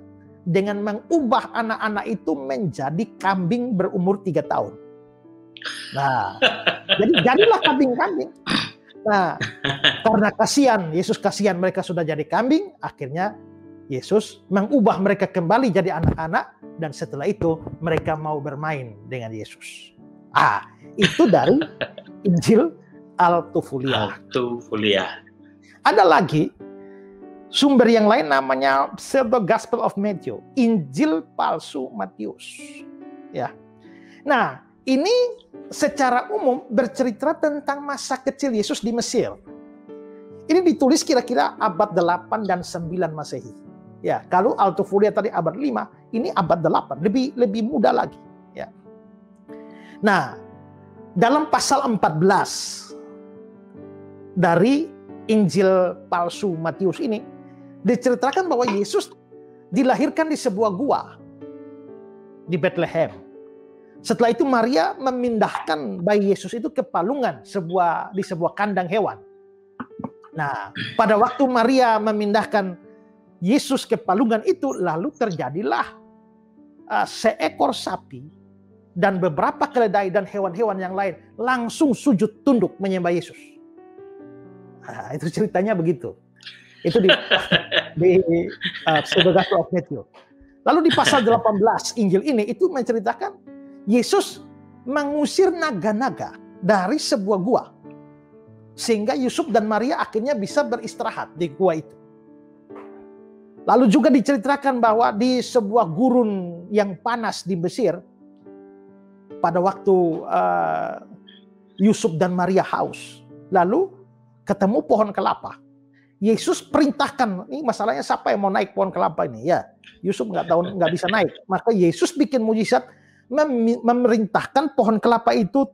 dengan mengubah anak-anak itu menjadi kambing berumur 3 tahun. Nah, jadilah kambing-kambing. Nah, karena Yesus kasihan mereka sudah jadi kambing, akhirnya Yesus mengubah mereka kembali jadi anak-anak, dan setelah itu mereka mau bermain dengan Yesus. Itu dari Injil Al-Tufuliah. Ada lagi sumber yang lain namanya Pseudo Gospel of Matthew, Injil palsu Matius. Ya. Nah, ini secara umum bercerita tentang masa kecil Yesus di Mesir. Ini ditulis kira-kira abad 8 dan 9 Masehi. Ya, kalau Al-Tufuliah tadi abad 5, ini abad 8, lebih muda lagi, ya. Nah, dalam pasal 14 dari Injil palsu Matius ini diceritakan bahwa Yesus dilahirkan di sebuah gua di Bethlehem. Setelah itu Maria memindahkan bayi Yesus itu ke palungan di sebuah kandang hewan. Nah, pada waktu Maria memindahkan Yesus ke palungan itu, lalu terjadilah seekor sapi dan beberapa keledai dan hewan-hewan yang lain langsung sujud tunduk menyembah Yesus. Nah, itu ceritanya begitu. Itu di Pseudo Gospel of Matthew. Lalu di pasal 18 Injil ini itu menceritakan Yesus mengusir naga-naga dari sebuah gua. Sehingga Yusuf dan Maria akhirnya bisa beristirahat di gua itu. Lalu juga diceritakan bahwa di sebuah gurun yang panas di Mesir, pada waktu Yusuf dan Maria haus, lalu ketemu pohon kelapa. Yesus perintahkan, ini masalahnya siapa yang mau naik pohon kelapa ini? Ya, Yusuf nggak bisa naik. Maka Yesus bikin mujizat, memerintahkan pohon kelapa itu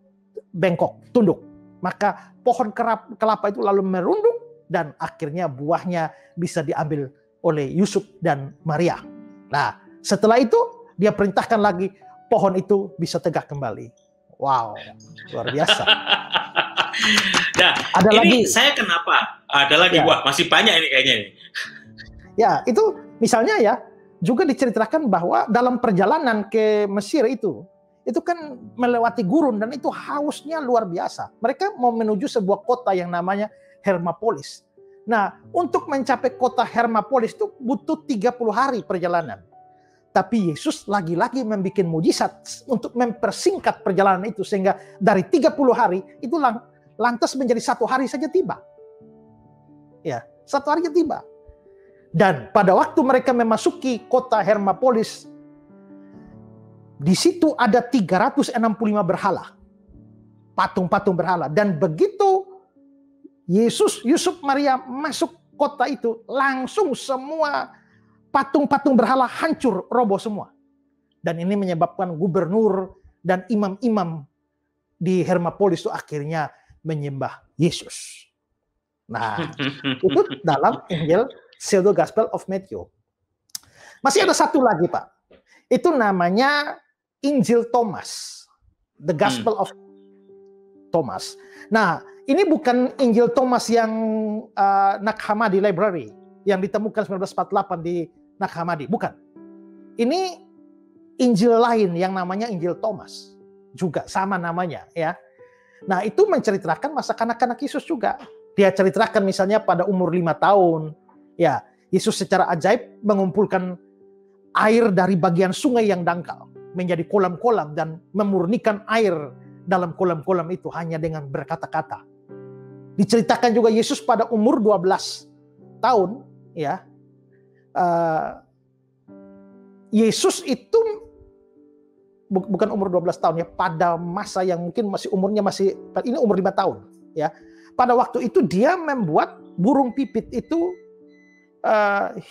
bengkok, tunduk. Maka pohon kelapa itu lalu merunduk dan akhirnya buahnya bisa diambil oleh Yusuf dan Maria. Nah, setelah itu dia perintahkan lagi pohon itu bisa tegak kembali. Wow, luar biasa. Nah, ada ini lagi. Saya kenapa? Ada lagi, ya. Wah, masih banyak ini kayaknya ini. Ya, itu misalnya ya, juga diceritakan bahwa dalam perjalanan ke Mesir itu kan melewati gurun dan itu hausnya luar biasa. Mereka mau menuju sebuah kota yang namanya Hermopolis. Nah, untuk mencapai kota Hermopolis itu butuh 30 hari perjalanan. Tapi Yesus lagi-lagi membuat mujizat untuk mempersingkat perjalanan itu sehingga dari 30 hari itu lantas menjadi 1 hari saja tiba. Ya, 1 hari saja tiba. Dan pada waktu mereka memasuki kota Hermopolis, di situ ada 365 berhala. Patung-patung berhala. Dan begitu Yusuf Maria masuk kota itu, langsung semua patung-patung berhala hancur, roboh semua. Dan ini menyebabkan gubernur dan imam-imam di Hermopolis itu akhirnya menyembah Yesus. Nah, itu dalam Injil Pseudo Gospel of Matthew. Masih ada satu lagi, Pak. Itu namanya Injil Thomas. The Gospel of Thomas. Nah, ini bukan Injil Thomas yang Nag Hammadi Library yang ditemukan 1948 di Nag Hammadi. Bukan. Ini Injil lain yang namanya Injil Thomas. Juga sama namanya, ya. Nah, itu menceritakan masa kanak-kanak Yesus juga. Dia ceritakan misalnya pada umur 5 tahun, ya, Yesus secara ajaib mengumpulkan air dari bagian sungai yang dangkal menjadi kolam-kolam dan memurnikan air dalam kolam-kolam itu hanya dengan berkata-kata. Diceritakan juga Yesus pada umur 12 tahun, ya. Yesus itu bukan umur 12 tahun ya, pada masa yang mungkin umurnya ini umur 5 tahun, ya. Pada waktu itu dia membuat burung pipit itu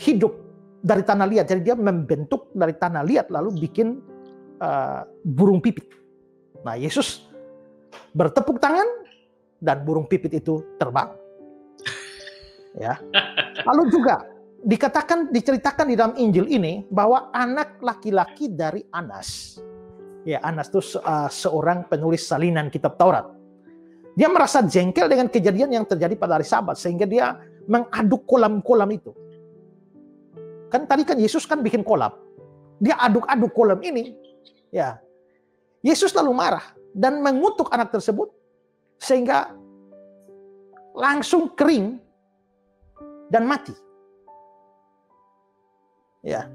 hidup dari tanah liat. Jadi dia membentuk dari tanah liat lalu bikin burung pipit. Nah, Yesus bertepuk tangan dan burung pipit itu terbang. Ya. Lalu juga diceritakan di dalam Injil ini bahwa anak laki-laki dari Anas Ya, Anas itu seorang penulis salinan kitab Taurat. Dia merasa jengkel dengan kejadian yang terjadi pada hari Sabat, sehingga dia mengaduk kolam-kolam itu. Kan tadi kan Yesus kan bikin kolam. Dia aduk-aduk kolam ini. Ya, Yesus lalu marah dan mengutuk anak tersebut sehingga langsung kering dan mati. Ya.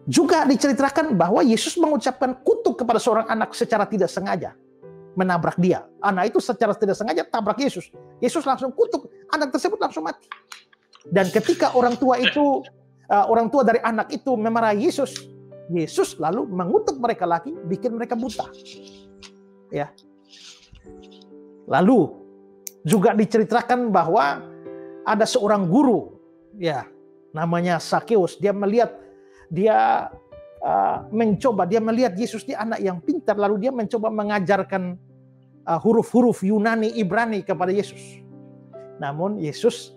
Juga diceritakan bahwa Yesus mengucapkan kutuk kepada seorang anak secara tidak sengaja, menabrak dia. Anak itu secara tidak sengaja tabrak Yesus. Yesus langsung kutuk, anak tersebut langsung mati. Dan ketika orang tua dari anak itu memarahi Yesus, Yesus lalu mengutuk mereka lagi, bikin mereka buta. Ya. Lalu juga diceritakan bahwa ada seorang guru, ya, namanya Sakeus. Dia melihat Yesus ini anak yang pintar, lalu dia mencoba mengajarkan huruf-huruf Yunani, Ibrani kepada Yesus. Namun Yesus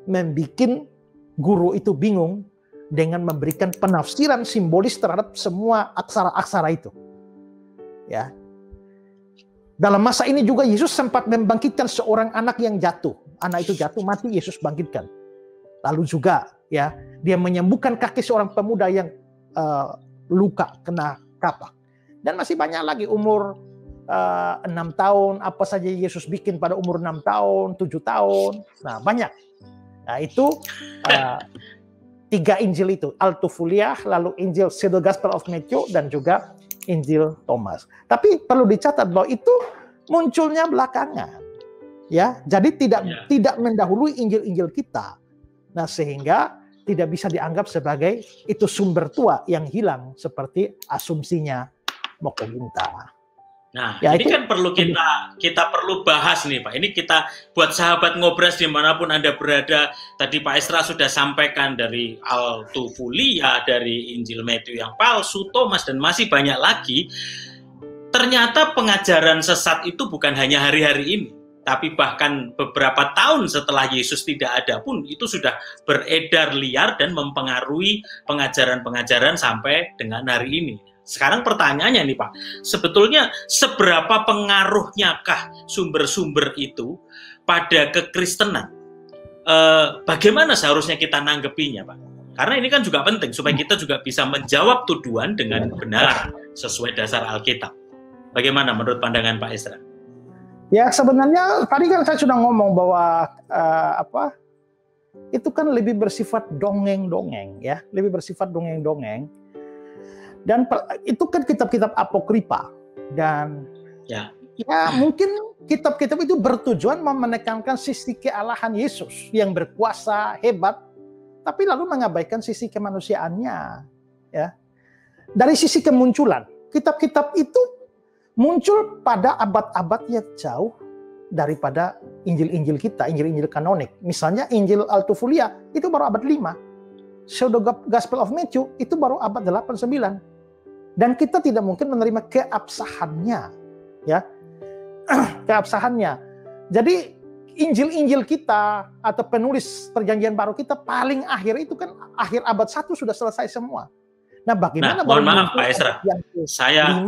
membuat guru itu bingung dengan memberikan penafsiran simbolis terhadap semua aksara-aksara itu. Ya. Dalam masa ini juga Yesus sempat membangkitkan seorang anak yang jatuh. Anak itu jatuh, mati, Yesus bangkitkan. Lalu juga ya, dia menyembuhkan kaki seorang pemuda yang luka, kena kapak. Dan masih banyak lagi umur 6 tahun, apa saja Yesus bikin pada umur 6 tahun, 7 tahun. Nah, banyak. Nah, itu 3 Injil itu, Altufulia, lalu Injil Pseudo Gospel of Matthew, dan juga Injil Thomas. Tapi perlu dicatat bahwa itu munculnya belakangan. Ya, jadi tidak mendahului Injil-Injil kita. Nah, sehingga tidak bisa dianggap sebagai itu sumber tua yang hilang seperti asumsinya Moko Ginta. Nah, ya, ini kan perlu kita perlu bahas nih Pak. Ini kita buat sahabat Ngobras dimanapun Anda berada. Tadi Pak Esra sudah sampaikan dari Altufulia, dari Injil Matthew yang palsu, Thomas, dan masih banyak lagi. Ternyata pengajaran sesat itu bukan hanya hari-hari ini, tapi bahkan beberapa tahun setelah Yesus tidak ada pun itu sudah beredar liar dan mempengaruhi pengajaran-pengajaran sampai dengan hari ini. Sekarang pertanyaannya nih Pak, sebetulnya seberapa pengaruhnyakah sumber-sumber itu pada kekristenan? Bagaimana seharusnya kita nanggepinya Pak? Karena ini kan juga penting supaya kita juga bisa menjawab tuduhan dengan benar sesuai dasar Alkitab. Bagaimana menurut pandangan Pak Esra? Ya, sebenarnya tadi kan saya sudah ngomong bahwa itu kan lebih bersifat dongeng-dongeng, ya, lebih bersifat dongeng-dongeng. Dan itu kan kitab-kitab apokripa, dan ya mungkin kitab-kitab itu bertujuan menekankan sisi kealahan Yesus yang berkuasa hebat, tapi lalu mengabaikan sisi kemanusiaannya. Ya, dari sisi kemunculan, kitab-kitab itu muncul pada abad-abad yang jauh daripada Injil-Injil kita, Injil-Injil kanonik. Misalnya Injil Altufulia itu baru abad 5. Pseudo Gospel of Matthew itu baru abad 8-9. Dan kita tidak mungkin menerima keabsahannya, ya. Keabsahannya. Jadi Injil-Injil kita atau penulis perjanjian baru kita paling akhir itu kan akhir abad 1 sudah selesai semua. Nah, bagaimana? Mohon maaf Pak Esra, saya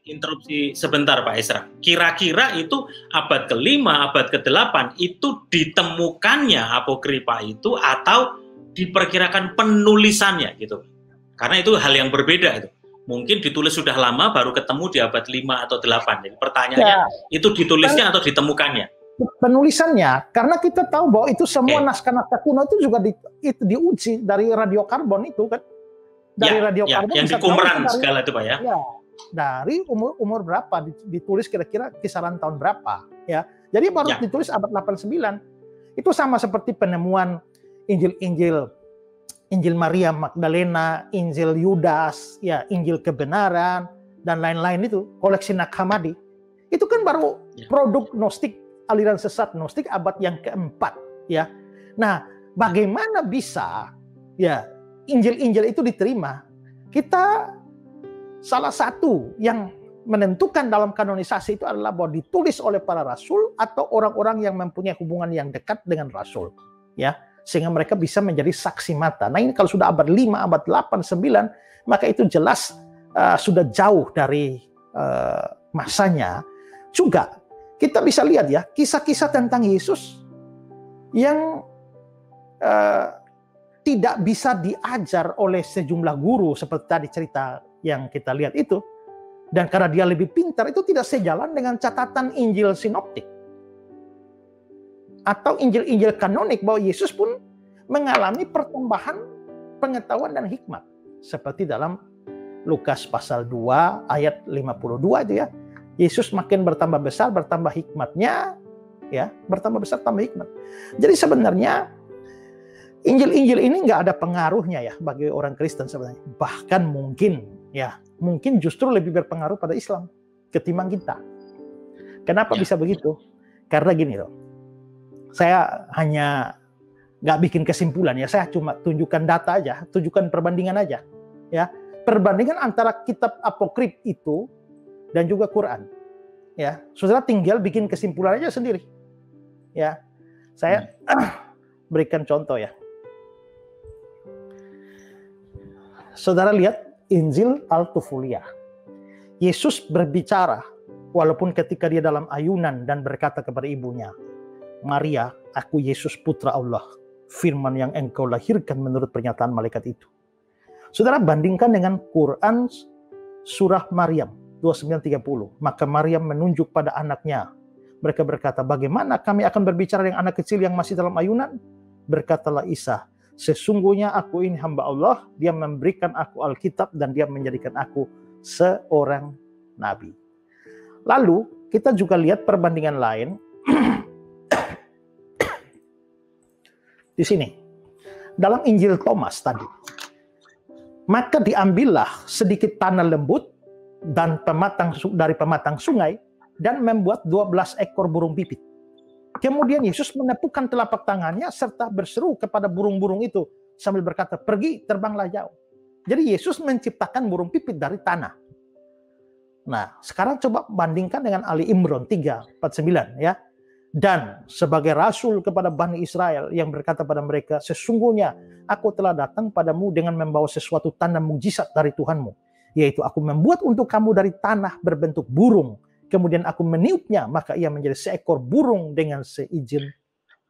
interupsi sebentar Pak Esra. Kira-kira itu abad ke-5, abad ke-8 itu ditemukannya apokripa itu atau diperkirakan penulisannya gitu? Karena itu hal yang berbeda itu. Mungkin ditulis sudah lama baru ketemu di abad 5 atau 8. Jadi pertanyaannya itu ditulisnya atau ditemukannya? Penulisannya, karena kita tahu bahwa itu semua naskah-naskah kuno itu juga diuji dari radiokarbon itu kan. Dari radiokarbon yang di Qumran segala itu Pak ya. Ya, dari umur berapa ditulis kira-kira kisaran tahun berapa ya. Jadi baru ditulis abad 89. Itu sama seperti penemuan Injil Maria Magdalena, Injil Yudas, ya, Injil Kebenaran, dan lain-lain itu, koleksi Nag Hammadi. Itu kan baru produk Gnostik, aliran sesat Gnostik abad yang keempat, ya. Nah, bagaimana bisa ya Injil-Injil itu diterima? Kita salah satu yang menentukan dalam kanonisasi itu adalah bahwa ditulis oleh para rasul atau orang-orang yang mempunyai hubungan yang dekat dengan rasul, ya. Sehingga mereka bisa menjadi saksi mata. Nah, ini kalau sudah abad 5, abad 8, 9, maka itu jelas sudah jauh dari masanya, juga kita bisa lihat ya kisah-kisah tentang Yesus yang tidak bisa diajar oleh sejumlah guru seperti tadi cerita yang kita lihat itu. Dan karena dia lebih pintar, itu tidak sejalan dengan catatan Injil sinoptik atau Injil-Injil kanonik bahwa Yesus pun mengalami pertambahan pengetahuan dan hikmat. Seperti dalam Lukas pasal 2 ayat 52 itu ya. Yesus makin bertambah besar, bertambah hikmatnya, ya, bertambah besar, tambah hikmat. Jadi sebenarnya Injil-Injil ini nggak ada pengaruhnya ya bagi orang Kristen sebenarnya. Bahkan mungkin justru lebih berpengaruh pada Islam ketimbang kita. Kenapa bisa begitu? Karena gini loh, saya hanya nggak bikin kesimpulan ya, saya cuma tunjukkan data aja, tunjukkan perbandingan aja, ya, perbandingan antara kitab apokrif itu dan juga Quran, ya, saudara tinggal bikin kesimpulan aja sendiri, ya. Saya berikan contoh ya, saudara lihat Injil Al-Tufulia. Yesus berbicara walaupun ketika dia dalam ayunan dan berkata kepada ibunya, Maria, aku Yesus putra Allah, firman yang engkau lahirkan menurut pernyataan malaikat itu. Saudara bandingkan dengan Quran surah Maryam 29:30. Maka Maryam menunjuk pada anaknya. Mereka berkata, bagaimana kami akan berbicara dengan anak kecil yang masih dalam ayunan? Berkatalah Isa, sesungguhnya aku ini hamba Allah, dia memberikan aku Alkitab dan dia menjadikan aku seorang nabi. Lalu kita juga lihat perbandingan lain di sini. Dalam Injil Thomas tadi. Maka diambillah sedikit tanah lembut dan dari pematang sungai dan membuat 12 ekor burung pipit. Kemudian Yesus menepukkan telapak tangannya serta berseru kepada burung-burung itu sambil berkata, pergi, terbanglah jauh. Jadi Yesus menciptakan burung pipit dari tanah. Nah, sekarang coba bandingkan dengan Ali Imran 3:49 ya. Dan sebagai rasul kepada Bani Israel yang berkata pada mereka, sesungguhnya aku telah datang padamu dengan membawa sesuatu tanda mukjizat dari Tuhanmu, yaitu aku membuat untuk kamu dari tanah berbentuk burung. Kemudian aku meniupnya, maka ia menjadi seekor burung dengan seizin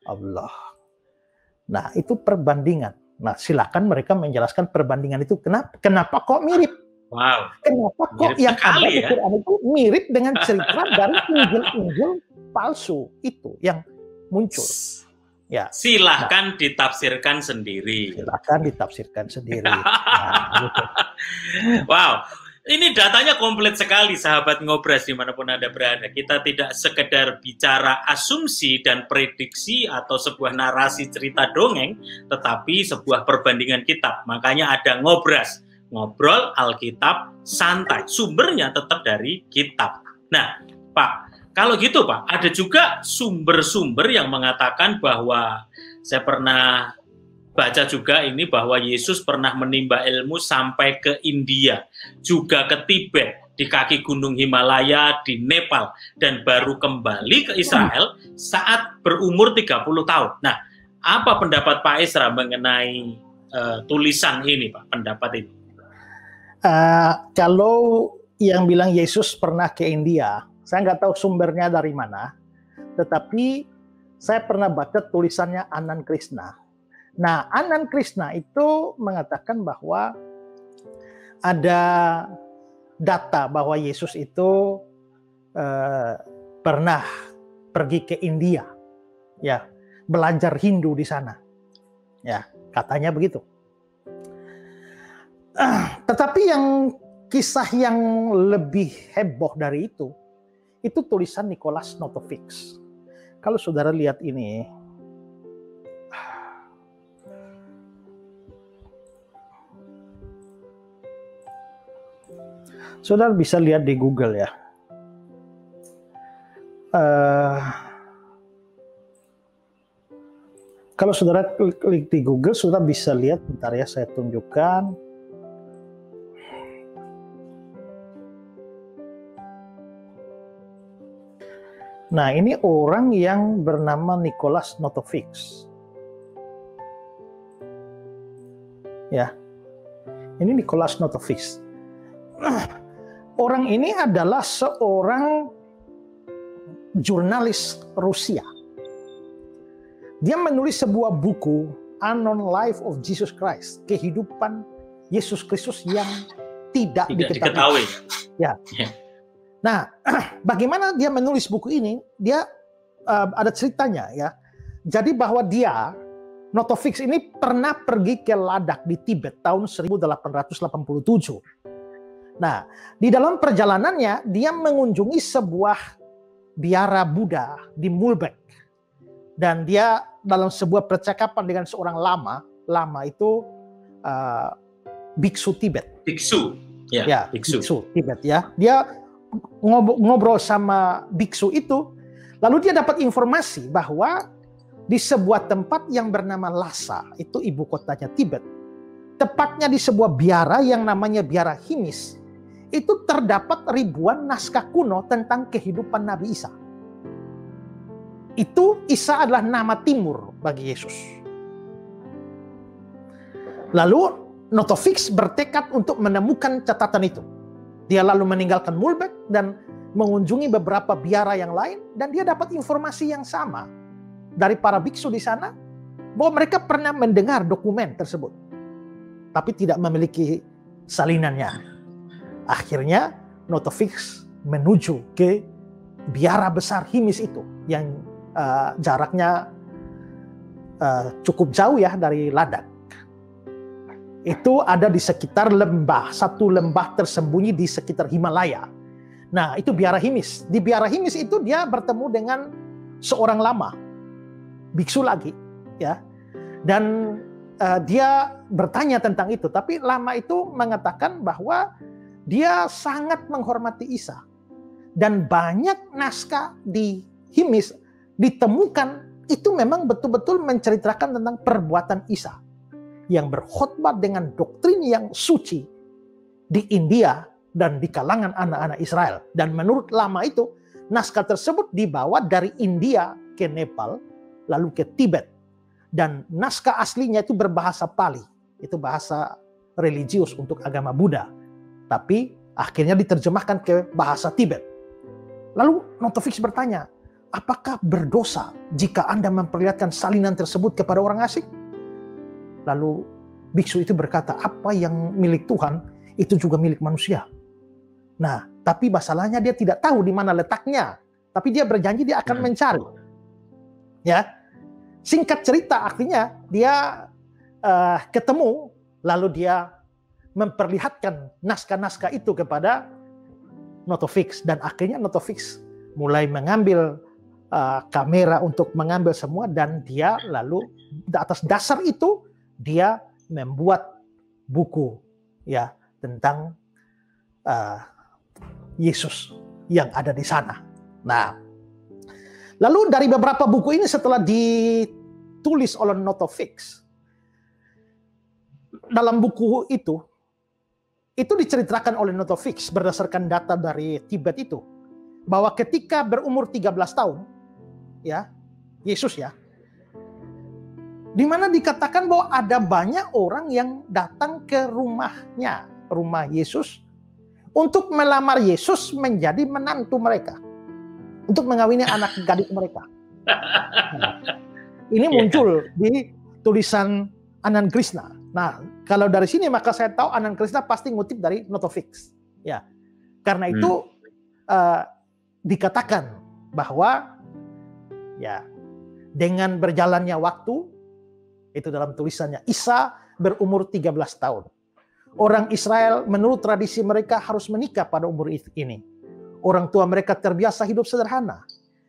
Allah. Nah, itu perbandingan. Nah, silakan mereka menjelaskan perbandingan itu. Kenapa kok mirip? Wow. Kenapa kok yang ada di Quran itu mirip dengan cerita dari Injil-Injil palsu itu yang muncul? Ya. Silahkan ditafsirkan sendiri. Silahkan ditafsirkan sendiri. Nah, gitu. Wow. Ini datanya komplit sekali, sahabat Ngobras dimanapun Anda berada. Kita tidak sekedar bicara asumsi dan prediksi atau sebuah narasi cerita dongeng, tetapi sebuah perbandingan kitab. Makanya ada Ngobras, ngobrol Alkitab santai. Sumbernya tetap dari kitab. Nah, Pak, kalau gitu Pak, ada juga sumber-sumber yang mengatakan bahwa saya pernah baca juga ini bahwa Yesus pernah menimba ilmu sampai ke India, juga ke Tibet, di kaki gunung Himalaya, di Nepal, dan baru kembali ke Israel saat berumur 30 tahun. Nah, apa pendapat Pak Esra mengenai tulisan ini, Pak, pendapat ini? Kalau yang bilang Yesus pernah ke India, saya nggak tahu sumbernya dari mana, tetapi saya pernah baca tulisannya Anand Krishna. Nah, Anand Krishna itu mengatakan bahwa ada data bahwa Yesus itu pernah pergi ke India, ya, belajar Hindu di sana, ya, katanya begitu. Tetapi yang kisah yang lebih heboh dari itu tulisan Nicholas Notovix. Kalau saudara lihat ini, saudara bisa lihat di Google ya. Kalau saudara klik di Google, saudara bisa lihat, bentar ya saya tunjukkan. Nah, ini orang yang bernama Nicholas Notovix. Ya. Ini Nicholas Notovix. orang ini adalah seorang jurnalis Rusia. Dia menulis sebuah buku, Unknown Life of Jesus Christ, kehidupan Yesus Kristus yang tidak diketahui. Ya. Nah, bagaimana dia menulis buku ini? Dia ada ceritanya ya. Jadi bahwa dia, Notovix ini pernah pergi ke Ladakh di Tibet tahun 1887. Nah, di dalam perjalanannya dia mengunjungi sebuah biara Buddha di Mulbek. Dan dia dalam sebuah percakapan dengan seorang lama itu biksu Tibet. Biksu, biksu Tibet ya. Dia ngobrol sama biksu itu, lalu dia dapat informasi bahwa di sebuah tempat yang bernama Lhasa, itu ibu kotanya Tibet, tepatnya di sebuah biara yang namanya Biara Himis, itu terdapat ribuan naskah kuno tentang kehidupan Nabi Isa. Itu Isa adalah nama timur bagi Yesus. Lalu Notovix bertekad untuk menemukan catatan itu. Dia lalu meninggalkan Mulbek dan mengunjungi beberapa biara yang lain, dan dia dapat informasi yang sama dari para biksu di sana bahwa mereka pernah mendengar dokumen tersebut, tapi tidak memiliki salinannya. Akhirnya Notovix menuju ke biara besar Himis itu yang jaraknya cukup jauh ya dari Ladakh. Itu ada di sekitar satu lembah tersembunyi di sekitar Himalaya. Nah, itu biara Himis. Di biara Himis itu dia bertemu dengan seorang lama, biksu lagi, ya. Dan dia bertanya tentang itu, tapi lama itu mengatakan bahwa dia sangat menghormati Isa. Dan banyak naskah di Himis ditemukan itu memang betul-betul menceritakan tentang perbuatan Isa yang berkhotbah dengan doktrin yang suci di India dan di kalangan anak-anak Israel. Dan menurut lama itu, naskah tersebut dibawa dari India ke Nepal, lalu ke Tibet. Dan naskah aslinya itu berbahasa Pali, itu bahasa religius untuk agama Buddha. Tapi akhirnya diterjemahkan ke bahasa Tibet. Lalu Notovix bertanya, apakah berdosa jika Anda memperlihatkan salinan tersebut kepada orang asing? Lalu biksu itu berkata, apa yang milik Tuhan itu juga milik manusia. Nah, tapi masalahnya dia tidak tahu di mana letaknya. Tapi dia berjanji dia akan mencari. Ya, singkat cerita artinya dia ketemu, lalu dia memperlihatkan naskah-naskah itu kepada Notovix. Dan akhirnya Notovix mulai mengambil kamera untuk mengambil semua, dan dia lalu atas dasar itu dia membuat buku ya tentang Yesus yang ada di sana. Nah, lalu dari beberapa buku ini setelah ditulis oleh Notovix, dalam buku itu diceritakan oleh Notovix berdasarkan data dari Tibet itu, bahwa ketika berumur 13 tahun, ya, Yesus ya, di mana dikatakan bahwa ada banyak orang yang datang ke rumahnya, rumah Yesus, untuk melamar Yesus menjadi menantu mereka, untuk mengawini anak gadis mereka. Nah, ini muncul di tulisan Anand Krishna. Nah, kalau dari sini maka saya tahu Anand Krishna pasti ngutip dari Notovix. Ya, karena itu dikatakan bahwa ya dengan berjalannya waktu, itu dalam tulisannya, Isa berumur 13 tahun. Orang Israel menurut tradisi mereka harus menikah pada umur ini. Orang tua mereka terbiasa hidup sederhana.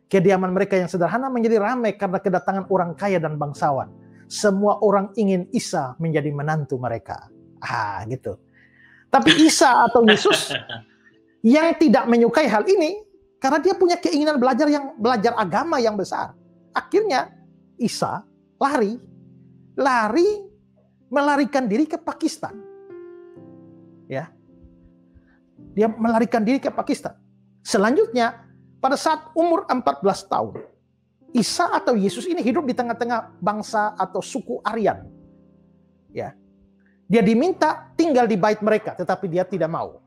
Kediaman mereka yang sederhana menjadi ramai karena kedatangan orang kaya dan bangsawan. Semua orang ingin Isa menjadi menantu mereka. Gitu. Tapi Isa atau Yesus yang tidak menyukai hal ini karena dia punya keinginan belajar agama yang besar. Akhirnya Isa melarikan diri ke Pakistan. Ya. Dia melarikan diri ke Pakistan. Selanjutnya, pada saat umur 14 tahun, Isa atau Yesus ini hidup di tengah-tengah bangsa atau suku Aryan. Ya. Dia diminta tinggal di bait mereka, tetapi dia tidak mau.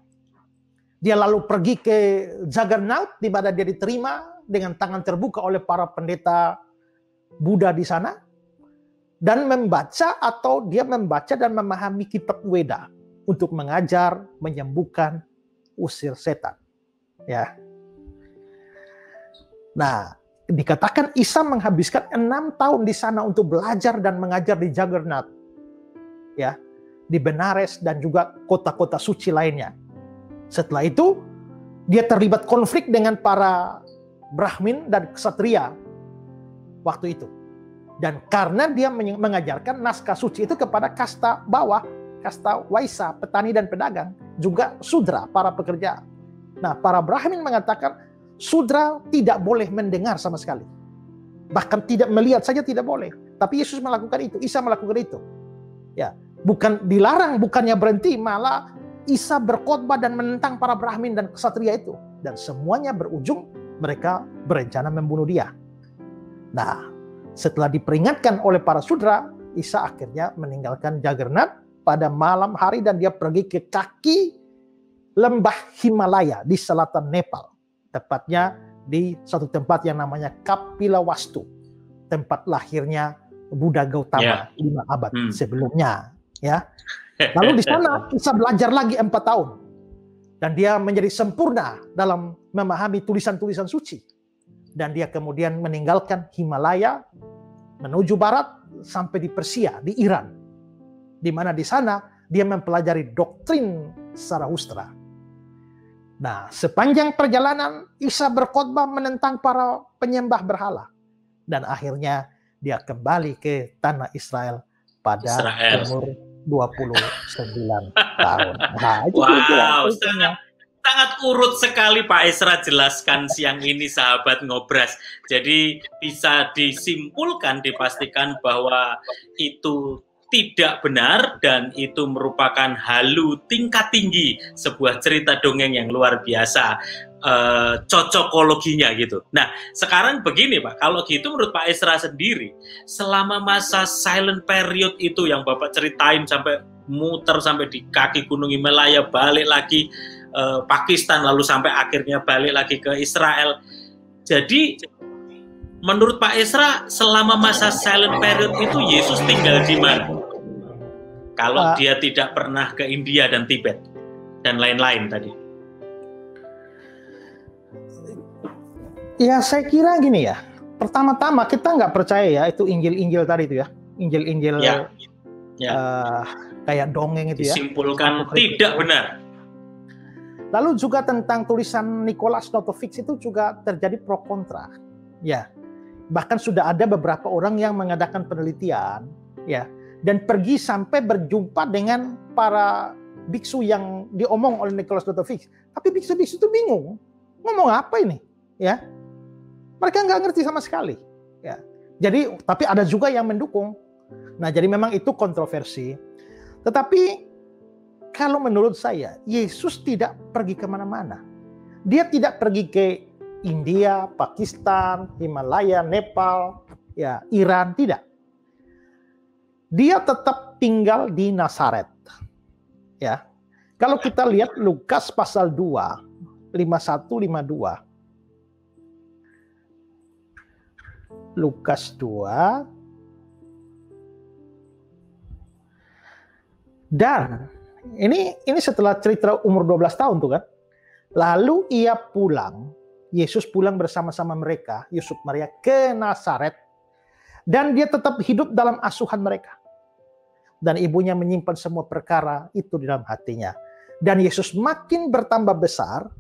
Dia lalu pergi ke Juggernaut, di mana dia diterima dengan tangan terbuka oleh para pendeta Buddha di sana, dan membaca dan memahami kitab Weda untuk mengajar, menyembuhkan, usir setan. Ya. Nah, dikatakan Isa menghabiskan 6 tahun di sana untuk belajar dan mengajar di Juggernaut, ya, di Benares dan juga kota-kota suci lainnya. Setelah itu, dia terlibat konflik dengan para Brahmin dan ksatria waktu itu. Dan karena dia mengajarkan naskah suci itu kepada kasta bawah, kasta waisa, petani dan pedagang, juga sudra, para pekerja. Nah, para Brahmin mengatakan sudra tidak boleh mendengar sama sekali. Bahkan tidak melihat saja tidak boleh. Tapi Yesus melakukan itu, Isa melakukan itu. Ya, bukan dilarang, bukannya berhenti, malah Isa berkhotbah dan menentang para Brahmin dan ksatria itu. Dan semuanya berujung mereka berencana membunuh dia. Nah, setelah diperingatkan oleh para sudra, Isa akhirnya meninggalkan Juggernaut pada malam hari dan dia pergi ke kaki lembah Himalaya di selatan Nepal. Tepatnya di satu tempat yang namanya Kapilavastu, tempat lahirnya Buddha Gautama 5 abad sebelumnya. Ya. Lalu di sana Isa belajar lagi 4 tahun. Dan dia menjadi sempurna dalam memahami tulisan-tulisan suci. Dan dia kemudian meninggalkan Himalaya menuju barat sampai di Persia, di Iran. Di mana di sana dia mempelajari doktrin Zarathustra. Nah, sepanjang perjalanan Isa berkhotbah menentang para penyembah berhala. Dan akhirnya dia kembali ke tanah Israel pada umur 29 tahun. Nah, itu sangat urut sekali Pak Esra jelaskan siang ini sahabat Ngobras. Jadi bisa disimpulkan, dipastikan bahwa itu tidak benar dan itu merupakan halu tingkat tinggi sebuah cerita dongeng yang luar biasa. Cocokologinya gitu. Nah, sekarang begini Pak, kalau gitu menurut Pak Esra sendiri, selama masa silent period itu yang Bapak ceritain sampai muter sampai di kaki Gunung Himalaya, balik lagi Pakistan, lalu sampai akhirnya balik lagi ke Israel. Jadi menurut Pak Esra, selama masa silent period itu Yesus tinggal di mana? Kalau dia tidak pernah ke India dan Tibet dan lain-lain tadi. Ya, saya kira gini ya. Pertama-tama kita nggak percaya ya itu Injil-Injil tadi itu ya. Injil-Injil kayak dongeng itu ya. Disimpulkan tidak benar. Lalu juga tentang tulisan Nicholas Notovix itu juga terjadi pro kontra. Ya. Bahkan sudah ada beberapa orang yang mengadakan penelitian ya dan pergi sampai berjumpa dengan para biksu yang diomong oleh Nicholas Notovix. Tapi biksu-biksu itu bingung. Ngomong apa ini? Ya. Mereka nggak ngerti sama sekali. Ya. Jadi tapi ada juga yang mendukung. Nah, jadi memang itu kontroversi. Tetapi kalau menurut saya, Yesus tidak pergi kemana-mana. Dia tidak pergi ke India, Pakistan, Himalaya, Nepal, ya Iran, tidak. Dia tetap tinggal di Nazaret. Ya. Kalau kita lihat Lukas pasal 2, 51-52. Lukas 2. Dan ini setelah cerita umur 12 tahun tuh kan. Lalu ia pulang, Yesus pulang bersama-sama mereka, Yusuf Maria ke Nazaret. Dan dia tetap hidup dalam asuhan mereka. Dan ibunya menyimpan semua perkara itu di dalam hatinya. Dan Yesus makin bertambah besar,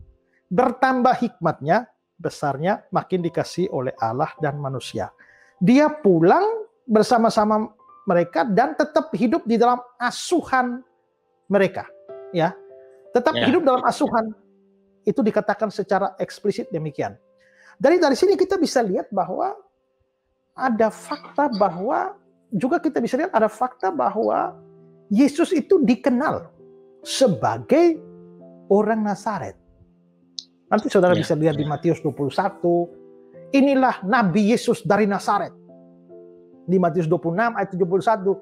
bertambah hikmatnya, besarnya makin dikasihi oleh Allah dan manusia. Dia pulang bersama-sama mereka dan tetap hidup di dalam asuhan mereka, ya, tetap hidup dalam asuhan. Itu dikatakan secara eksplisit demikian. Dari sini kita bisa lihat bahwa ada fakta bahwa juga kita bisa lihat ada fakta bahwa Yesus itu dikenal sebagai orang Nazaret. Nanti saudara bisa lihat di Matius 21, inilah Nabi Yesus dari Nazaret. Di Matius 26 ayat 71,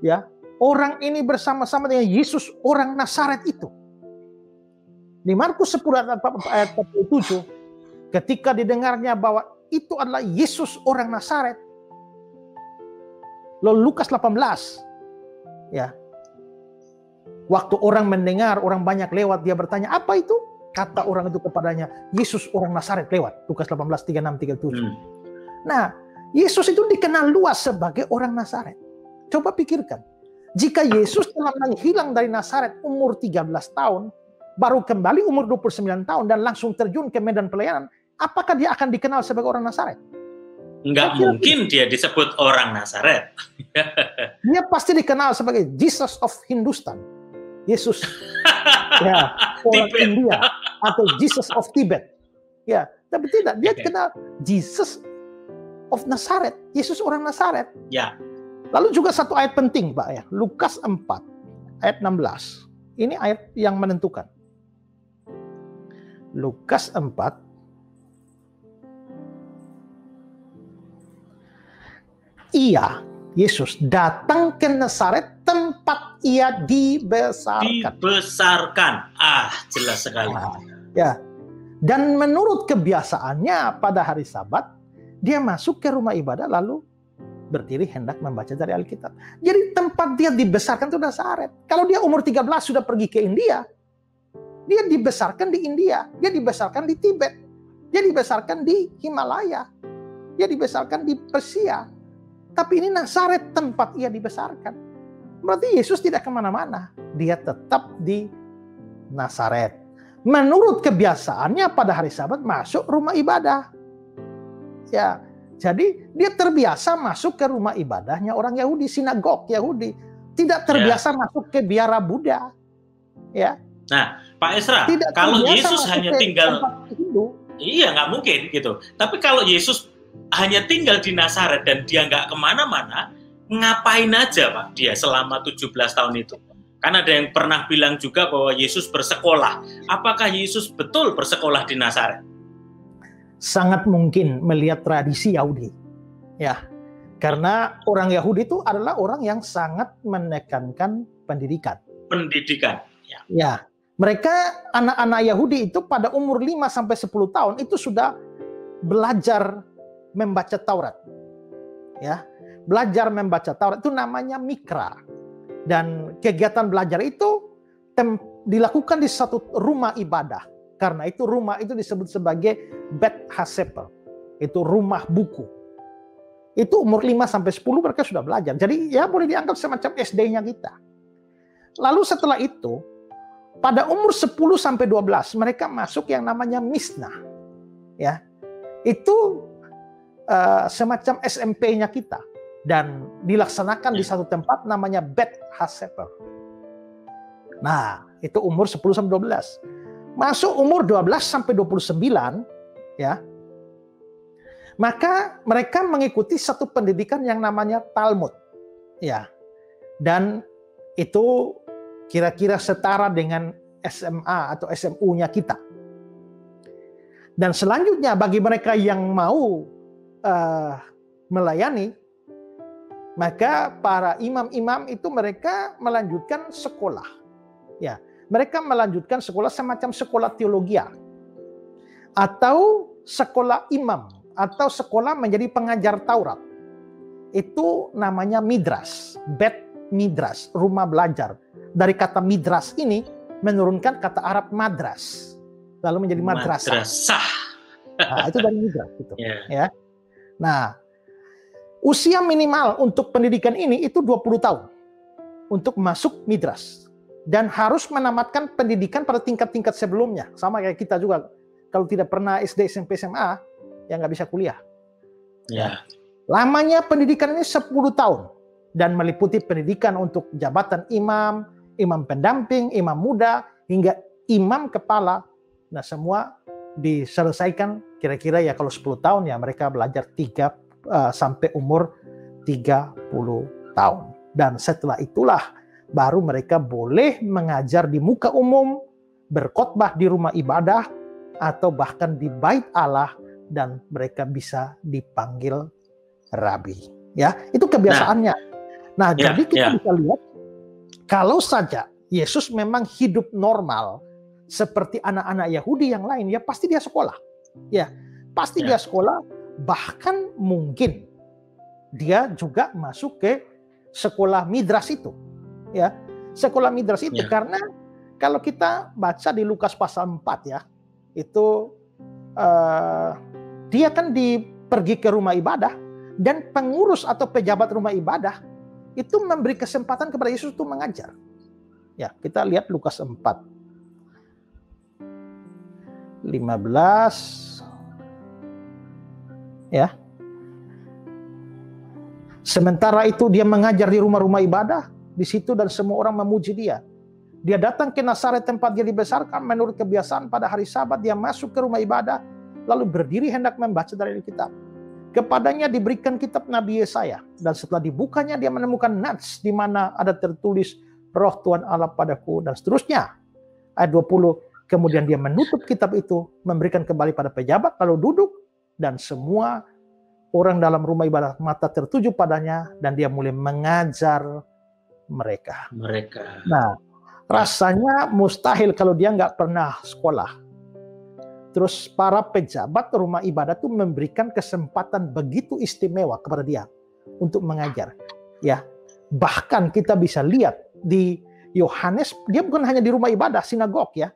ya. Orang ini bersama-sama dengan Yesus orang Nazaret itu. Di Markus 10 ayat 47, ketika didengarnya bahwa itu adalah Yesus orang Nazaret. Lalu Lukas 18, ya. Waktu orang mendengar, orang banyak lewat, dia bertanya, apa itu? Kata orang itu kepadanya, Yesus orang Nazaret lewat. Lukas 18, 36, 37. Nah, Yesus itu dikenal luas sebagai orang Nazaret. Coba pikirkan, jika Yesus telah menghilang dari Nazaret umur 13 tahun, baru kembali umur 29 tahun dan langsung terjun ke medan pelayanan, apakah dia akan dikenal sebagai orang Nazaret? Enggak mungkin dia disebut orang Nazaret. Dia pasti dikenal sebagai Jesus of Hindustan. Yesus ya, orang India atau Jesus of Tibet. Ya, tapi tidak, dia dikenal Jesus of Nazaret, Yesus orang Nazaret. Ya. Lalu juga satu ayat penting, Pak, ya. Lukas 4 ayat 16. Ini ayat yang menentukan. Lukas 4 Ia, Yesus, datang ke Nazaret, tempat ia dibesarkan. Dibesarkan. Jelas sekali. Ya. Dan menurut kebiasaannya pada hari Sabat, dia masuk ke rumah ibadah lalu berdiri hendak membaca dari Alkitab. Jadi tempat dia dibesarkan itu Nazaret. Kalau dia umur 13 sudah pergi ke India, dia dibesarkan di India, dia dibesarkan di Tibet, dia dibesarkan di Himalaya, dia dibesarkan di Persia. Tapi ini Nazaret tempat ia dibesarkan. Berarti Yesus tidak kemana-mana, dia tetap di Nazaret. Menurut kebiasaannya pada hari Sabat masuk rumah ibadah. Ya, jadi dia terbiasa masuk ke rumah ibadahnya orang Yahudi, sinagog Yahudi. Tidak terbiasa masuk ke biara Buddha. Ya. Nah, Pak Esra, kalau Yesus hanya tinggal, iya nggak mungkin gitu. Tapi kalau Yesus hanya tinggal di Nazaret dan dia nggak kemana-mana, ngapain aja Pak dia selama 17 tahun itu? Kan ada yang pernah bilang juga bahwa Yesus bersekolah. Apakah Yesus betul bersekolah di Nazaret? Sangat mungkin melihat tradisi Yahudi. Ya, karena orang Yahudi itu adalah orang yang sangat menekankan pendidikan. Pendidikan, ya. Ya. Mereka, anak-anak Yahudi itu pada umur 5-10 tahun itu sudah belajar membaca Taurat. Ya, belajar membaca Taurat itu namanya Mikra. Dan kegiatan belajar itu dilakukan di satu rumah ibadah. Karena itu rumah itu disebut sebagai Bet HaSefer. Itu rumah buku. Itu umur 5-10 mereka sudah belajar. Jadi ya boleh dianggap semacam SD-nya kita. Lalu setelah itu, pada umur 10-12 mereka masuk yang namanya Mishnah. Ya. Itu semacam SMP-nya kita. Dan dilaksanakan di satu tempat namanya Bet HaSefer. Nah, itu umur 10-12. Masuk umur 12-29, ya. Maka mereka mengikuti satu pendidikan yang namanya Talmud. Ya. Dan itu kira-kira setara dengan SMA atau SMU-nya kita. Dan selanjutnya bagi mereka yang mau melayani, maka para imam-imam itu mereka melanjutkan sekolah. Ya, mereka melanjutkan sekolah semacam sekolah teologi atau sekolah imam atau sekolah menjadi pengajar Taurat. Itu namanya midras, Bet Midras, rumah belajar. Dari kata midras ini menurunkan kata Arab madras, lalu menjadi madrasah. Nah, itu dari midras gitu. Ya. Nah, usia minimal untuk pendidikan ini itu 20 tahun untuk masuk midras. Dan harus menamatkan pendidikan pada tingkat-tingkat sebelumnya. Sama kayak kita juga. Kalau tidak pernah SD, SMP, SMA, ya nggak bisa kuliah. Ya. Lamanya pendidikan ini 10 tahun. Dan meliputi pendidikan untuk jabatan imam, imam pendamping, imam muda, hingga imam kepala. Nah, semua diselesaikan kira-kira ya kalau 10 tahun ya mereka belajar sampai umur 30 tahun. Dan setelah itulah baru mereka boleh mengajar di muka umum, berkhotbah di rumah ibadah, atau bahkan di bait Allah, dan mereka bisa dipanggil rabi. Ya, itu kebiasaannya. Nah, jadi kita bisa lihat, kalau saja Yesus memang hidup normal seperti anak-anak Yahudi yang lain, ya pasti dia sekolah. Ya, pasti dia sekolah, bahkan mungkin dia juga masuk ke sekolah midras itu. Ya, sekolah midras itu karena kalau kita baca di Lukas pasal 4 ya, itu dia kan pergi ke rumah ibadah, dan pengurus atau pejabat rumah ibadah itu memberi kesempatan kepada Yesus untuk mengajar. Ya, kita lihat Lukas 4. 15. Ya. Sementara itu dia mengajar di rumah-rumah ibadah di situ dan semua orang memuji dia. Dia datang ke Nazaret tempat dia dibesarkan. Menurut kebiasaan pada hari Sabat dia masuk ke rumah ibadah lalu berdiri hendak membaca dari Alkitab. Kepadanya diberikan kitab Nabi Yesaya, dan setelah dibukanya dia menemukan nats di mana ada tertulis Roh Tuhan Allah padaku, dan seterusnya. Ayat 20, kemudian dia menutup kitab itu, memberikan kembali pada pejabat, lalu duduk, dan semua orang dalam rumah ibadah mata tertuju padanya, dan dia mulai mengajar mereka. Nah, rasanya mustahil kalau dia nggak pernah sekolah. Terus para pejabat rumah ibadah itu memberikan kesempatan begitu istimewa kepada dia untuk mengajar. Ya, bahkan kita bisa lihat di Yohanes, dia bukan hanya di rumah ibadah, sinagog ya,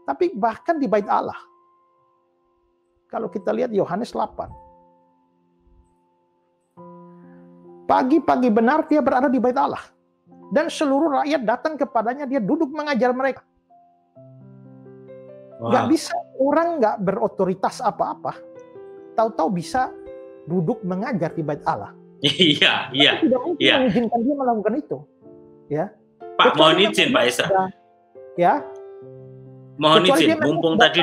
tapi bahkan di bait Allah. Kalau kita lihat Yohanes 8. Pagi-pagi benar dia berada di bait Allah. Dan seluruh rakyat datang kepadanya, dia duduk mengajar mereka. Gak bisa, orang gak berotoritas apa-apa, tahu-tahu bisa duduk mengajar di bait Allah. Iya. Tidak mungkin mengizinkan dia melakukan itu. Ya. Pak, mohon izin Pak Esra. Ya. Mohon izin, mumpung tadi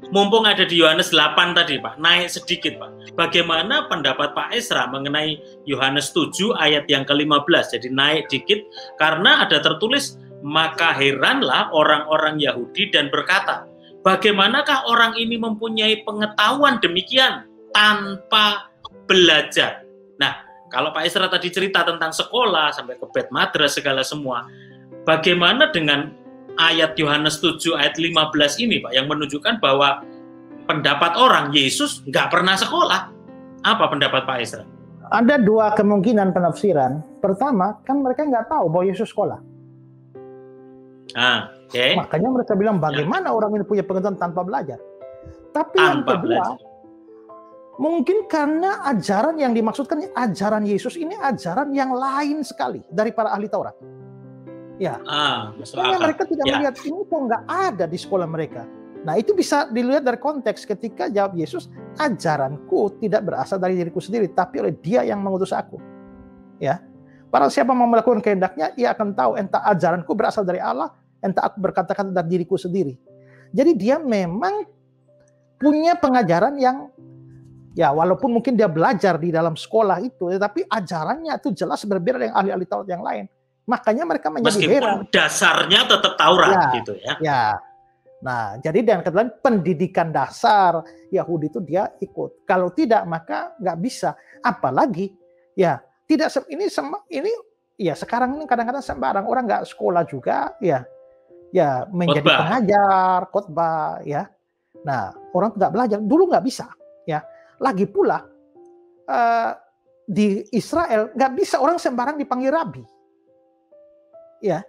mumpung ada di Yohanes 8 tadi Pak, naik sedikit Pak. Bagaimana pendapat Pak Esra mengenai Yohanes 7 ayat yang ke-15? Jadi naik dikit karena ada tertulis, maka heranlah orang-orang Yahudi dan berkata, bagaimanakah orang ini mempunyai pengetahuan demikian tanpa belajar? Nah, kalau Pak Esra tadi cerita tentang sekolah sampai ke bait madras segala semua, bagaimana dengan ayat Yohanes 7 ayat 15 ini Pak, yang menunjukkan bahwa pendapat orang Yesus nggak pernah sekolah? Apa pendapat Pak Esra? Ada dua kemungkinan penafsiran. Pertama, kan mereka nggak tahu bahwa Yesus sekolah. Makanya mereka bilang bagaimana orang ini punya pengetahuan tanpa belajar. Tapi yang kedua, mungkin karena ajaran yang dimaksudkan, ajaran Yesus ini ajaran yang lain sekali dari para ahli Taurat. Ya, makanya mereka tidak melihat ini kok nggak ada di sekolah mereka. Nah, itu bisa dilihat dari konteks ketika jawab Yesus, ajaranku tidak berasal dari diriku sendiri, tapi oleh Dia yang mengutus aku. Ya, para siapa mau melakukan kehendaknya, ia akan tahu entah ajaranku berasal dari Allah, entah aku berkata-kata dari diriku sendiri. Jadi dia memang punya pengajaran yang, ya walaupun mungkin dia belajar di dalam sekolah itu, tetapi ajarannya itu jelas berbeda dengan ahli-ahli Taurat yang lain. Makanya mereka menjadi heran. Meskipun dasarnya tetap Taurat gitu ya. Ya. Nah, jadi dengan kata lain pendidikan dasar Yahudi itu dia ikut. Kalau tidak maka nggak bisa. Apalagi ya tidak ini ya sekarang ini kadang-kadang sembarang orang nggak sekolah juga ya menjadi pengajar khotbah ya. Nah, orang tidak belajar dulu nggak bisa ya. Lagi pula di Israel nggak bisa orang sembarang dipanggil rabi. Ya.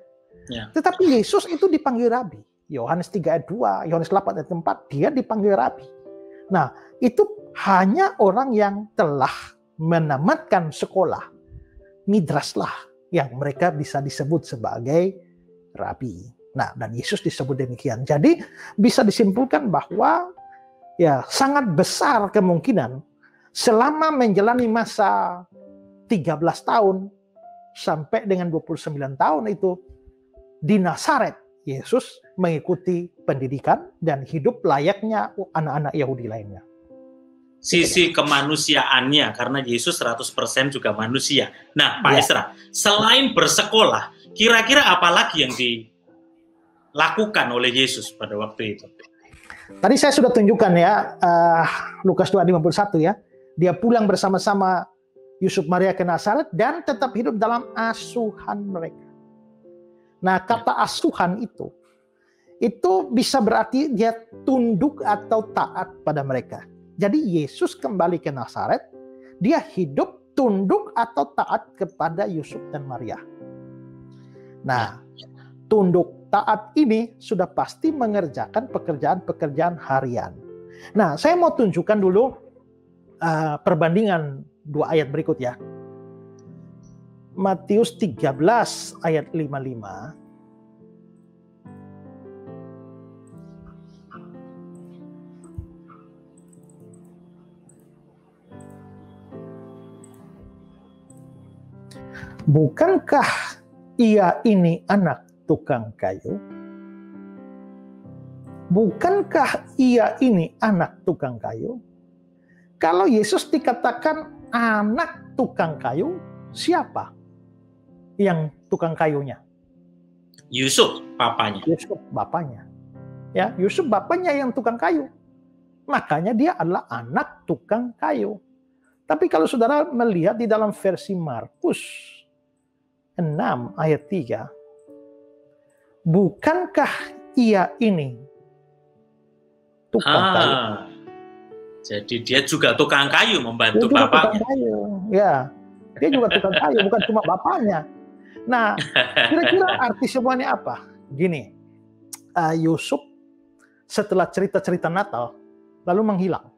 Tetapi Yesus itu dipanggil rabi. Yohanes 3 ayat 2, Yohanes 8 ayat 4, dia dipanggil rabi. Nah, itu hanya orang yang telah menamatkan sekolah midras lah yang mereka bisa disebut sebagai rabi. Nah, dan Yesus disebut demikian. Jadi bisa disimpulkan bahwa ya sangat besar kemungkinan selama menjalani masa 13 tahun sampai dengan 29 tahun itu di Nazaret, Yesus mengikuti pendidikan dan hidup layaknya anak-anak Yahudi lainnya. Sisi kemanusiaannya, karena Yesus 100% juga manusia. Nah, Pak Esra, selain bersekolah, kira-kira apa lagi yang dilakukan oleh Yesus pada waktu itu? Tadi saya sudah tunjukkan ya, Lukas 2:51 ya. Dia pulang bersama-sama Yusuf Maria ke Nazaret dan tetap hidup dalam asuhan mereka. Nah, kata asuhan itu bisa berarti dia tunduk atau taat pada mereka. Jadi Yesus kembali ke Nazaret, dia hidup tunduk atau taat kepada Yusuf dan Maria. Nah, tunduk taat ini sudah pasti mengerjakan pekerjaan-pekerjaan harian. Nah, saya mau tunjukkan dulu perbandingan 2 ayat berikut ya. Matius 13 ayat 55. Bukankah ia ini anak tukang kayu? Bukankah ia ini anak tukang kayu? Kalau Yesus dikatakan anak tukang kayu, siapa yang tukang kayunya? Yusuf, bapaknya. Yusuf, bapaknya. Ya, Yusuf bapaknya yang tukang kayu. Makanya dia adalah anak tukang kayu. Tapi kalau saudara melihat di dalam versi Markus 6 ayat 3, bukankah ia ini tukang kayu? Jadi dia juga tukang kayu, membantu bapaknya. Ya, dia juga tukang kayu, bukan cuma bapaknya. Nah, kira-kira arti semuanya apa? Gini, Yusuf setelah cerita-cerita Natal lalu menghilang,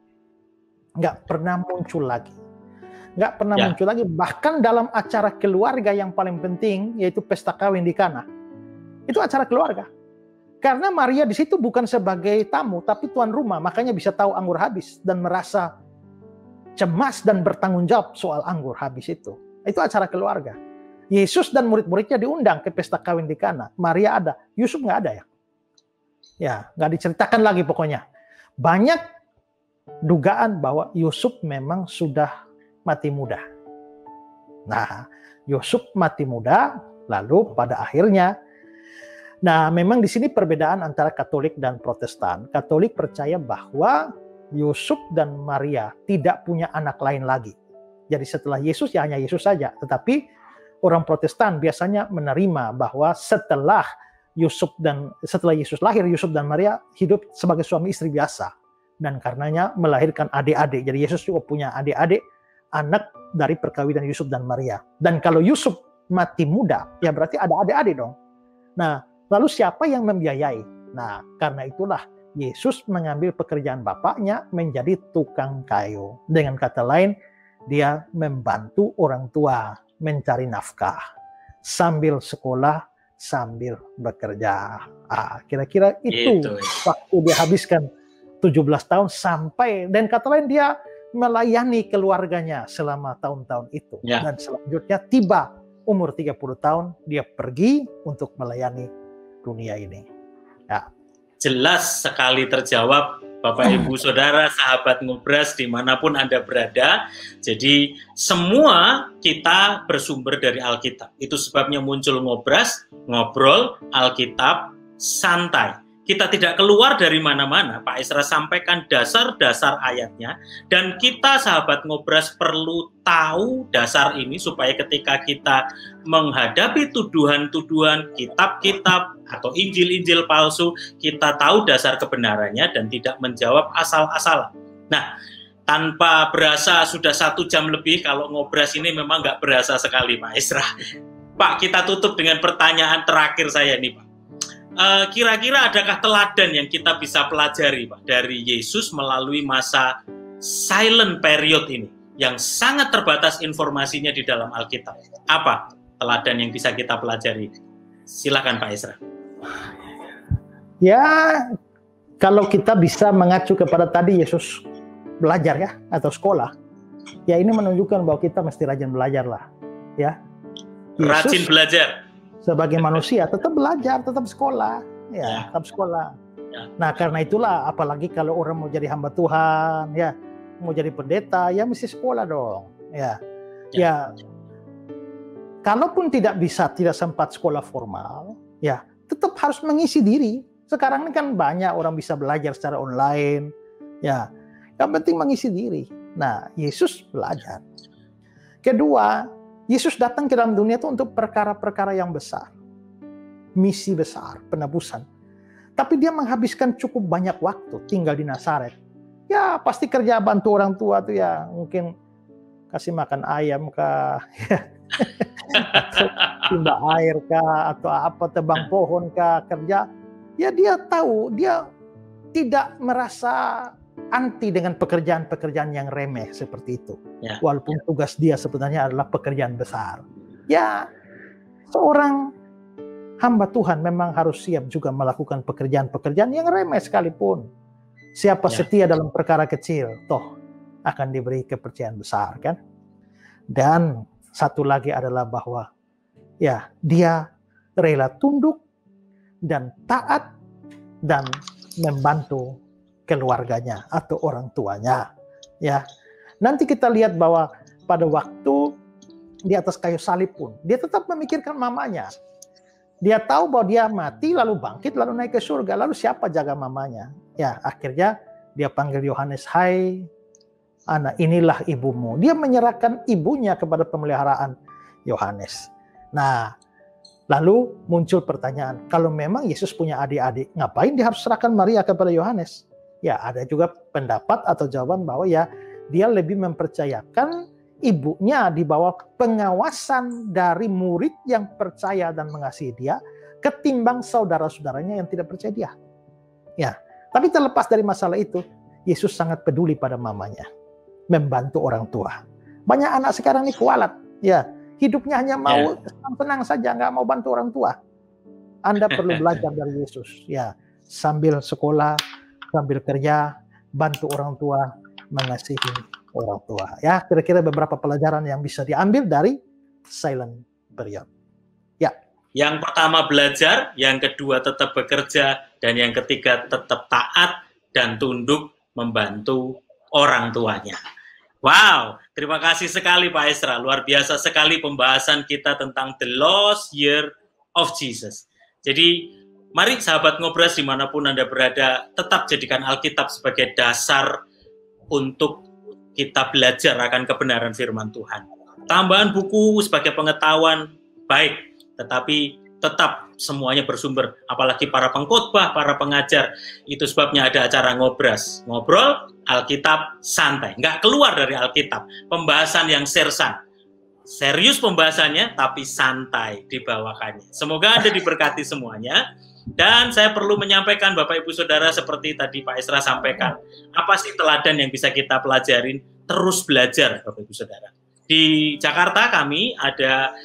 nggak pernah muncul lagi. Bahkan dalam acara keluarga yang paling penting, yaitu pesta kawin di Kana, itu acara keluarga. Karena Maria di situ bukan sebagai tamu, tapi tuan rumah, makanya bisa tahu anggur habis dan merasa cemas dan bertanggung jawab soal anggur habis itu. Itu acara keluarga. Yesus dan murid-muridnya diundang ke pesta kawin di Kana. Maria ada, Yusuf nggak ada ya. Ya, nggak diceritakan lagi pokoknya. Banyak dugaan bahwa Yusuf memang sudah mati muda. Nah, Yusuf mati muda, lalu pada akhirnya, nah memang di sini perbedaan antara Katolik dan Protestan. Katolik percaya bahwa Yusuf dan Maria tidak punya anak lain lagi. Jadi setelah Yesus ya hanya Yesus saja. Tetapi orang Protestan biasanya menerima bahwa setelah Yesus lahir, Yusuf dan Maria hidup sebagai suami istri biasa. Dan karenanya melahirkan adik-adik. Jadi Yesus juga punya adik-adik, anak dari perkawinan Yusuf dan Maria. Dan kalau Yusuf mati muda, ya berarti ada adik-adik dong. Nah, lalu siapa yang membiayai? Nah, karena itulah Yesus mengambil pekerjaan bapaknya menjadi tukang kayu. Dengan kata lain, dia membantu orang tua mencari nafkah. Sambil sekolah, sambil bekerja. Kira-kira itu waktu dia habiskan 17 tahun sampai, dan kata lain dia melayani keluarganya selama tahun-tahun itu. Ya. Dan selanjutnya tiba umur 30 tahun, dia pergi untuk melayani dunia ini. Ya. Jelas sekali terjawab Bapak Ibu Saudara, sahabat Ngobras dimanapun Anda berada. Jadi semua kita bersumber dari Alkitab. Itu sebabnya muncul Ngobras, ngobrol, Alkitab, santai. Kita tidak keluar dari mana-mana. Pak Isra sampaikan dasar-dasar ayatnya. Dan kita sahabat Ngobras perlu tahu dasar ini supaya ketika kita menghadapi tuduhan-tuduhan kitab-kitab atau injil-injil palsu, kita tahu dasar kebenarannya dan tidak menjawab asal-asalan. Nah, tanpa berasa sudah 1 jam lebih, kalau Ngobras ini memang nggak berasa sekali Pak Isra. Pak, kita tutup dengan pertanyaan terakhir saya nih Pak. Kira-kira adakah teladan yang kita bisa pelajari Pak dari Yesus melalui masa silent period ini yang sangat terbatas informasinya di dalam Alkitab? Apa teladan yang bisa kita pelajari? Silakan Pak Isra. Ya, kalau kita bisa mengacu kepada tadi Yesus belajar ya atau sekolah, ya ini menunjukkan bahwa kita mesti rajin belajar lah, ya. Yesus, rajin belajar. Sebagai manusia tetap belajar, tetap sekolah, ya, tetap sekolah. Ya. Nah, karena itulah apalagi kalau orang mau jadi hamba Tuhan, ya, mau jadi pendeta, ya mesti sekolah dong, ya. Ya. Kalaupun tidak sempat sekolah formal, ya, tetap harus mengisi diri. Sekarang ini kan banyak orang bisa belajar secara online, ya. Yang penting mengisi diri. Nah, Yesus belajar. Kedua, Yesus datang ke dalam dunia itu untuk perkara-perkara yang besar. misi besar, penebusan. Tapi dia menghabiskan cukup banyak waktu tinggal di Nazaret. Ya pasti kerja bantu orang tua tuh ya, mungkin kasih makan ayam kah, atau timba air kah, atau apa, tebang pohon kah, kerja. Ya dia tahu, dia tidak merasa anti dengan pekerjaan-pekerjaan yang remeh seperti itu. Ya, walaupun tugas dia sebenarnya adalah pekerjaan besar. Ya, seorang hamba Tuhan memang harus siap juga melakukan pekerjaan-pekerjaan yang remeh sekalipun. Siapa setia dalam perkara kecil, toh akan diberi kepercayaan besar, kan? Dan satu lagi adalah bahwa ya dia rela tunduk dan taat dan membantu keluarganya atau orang tuanya. Ya, nanti kita lihat bahwa pada waktu di atas kayu salib pun dia tetap memikirkan mamanya. Dia tahu bahwa dia mati lalu bangkit lalu naik ke surga. Lalu siapa jaga mamanya? Ya, akhirnya dia panggil Yohanes, "Hai anak, inilah ibumu." Dia menyerahkan ibunya kepada pemeliharaan Yohanes. Nah, lalu muncul pertanyaan, kalau memang Yesus punya adik-adik, ngapain dia harus serahkan Maria kepada Yohanes? Ya, ada juga pendapat atau jawaban bahwa ya dia lebih mempercayakan ibunya di bawah pengawasan dari murid yang percaya dan mengasihi dia ketimbang saudara-saudaranya yang tidak percaya dia. Ya, tapi terlepas dari masalah itu, Yesus sangat peduli pada mamanya, membantu orang tua. Banyak anak sekarang ini kualat, ya, hidupnya hanya mau tenang saja, nggak mau bantu orang tua. Anda perlu belajar dari Yesus, ya, sambil sekolah, sambil kerja, bantu orang tua, mengasihi orang tua. Ya, kira-kira beberapa pelajaran yang bisa diambil dari silent period. Ya. Yang pertama belajar, yang kedua tetap bekerja, dan yang ketiga tetap taat dan tunduk membantu orang tuanya. Wow, terima kasih sekali Pak Ezra. Luar biasa sekali pembahasan kita tentang the lost year of Jesus. Jadi, mari sahabat Ngobras dimanapun Anda berada, tetap jadikan Alkitab sebagai dasar untuk kita belajar akan kebenaran firman Tuhan. Tambahan buku sebagai pengetahuan baik, tetapi tetap semuanya bersumber, apalagi para pengkhotbah, para pengajar. Itu sebabnya ada acara Ngobras. Ngobrol, Alkitab, santai. Nggak keluar dari Alkitab. Pembahasan yang sersan. Serius pembahasannya, tapi santai dibawakannya. Semoga Anda diberkati semuanya. Dan saya perlu menyampaikan Bapak Ibu Saudara seperti tadi Pak Ezra sampaikan, apa sih teladan yang bisa kita pelajarin? Terus belajar Bapak Ibu Saudara. Di Jakarta kami ada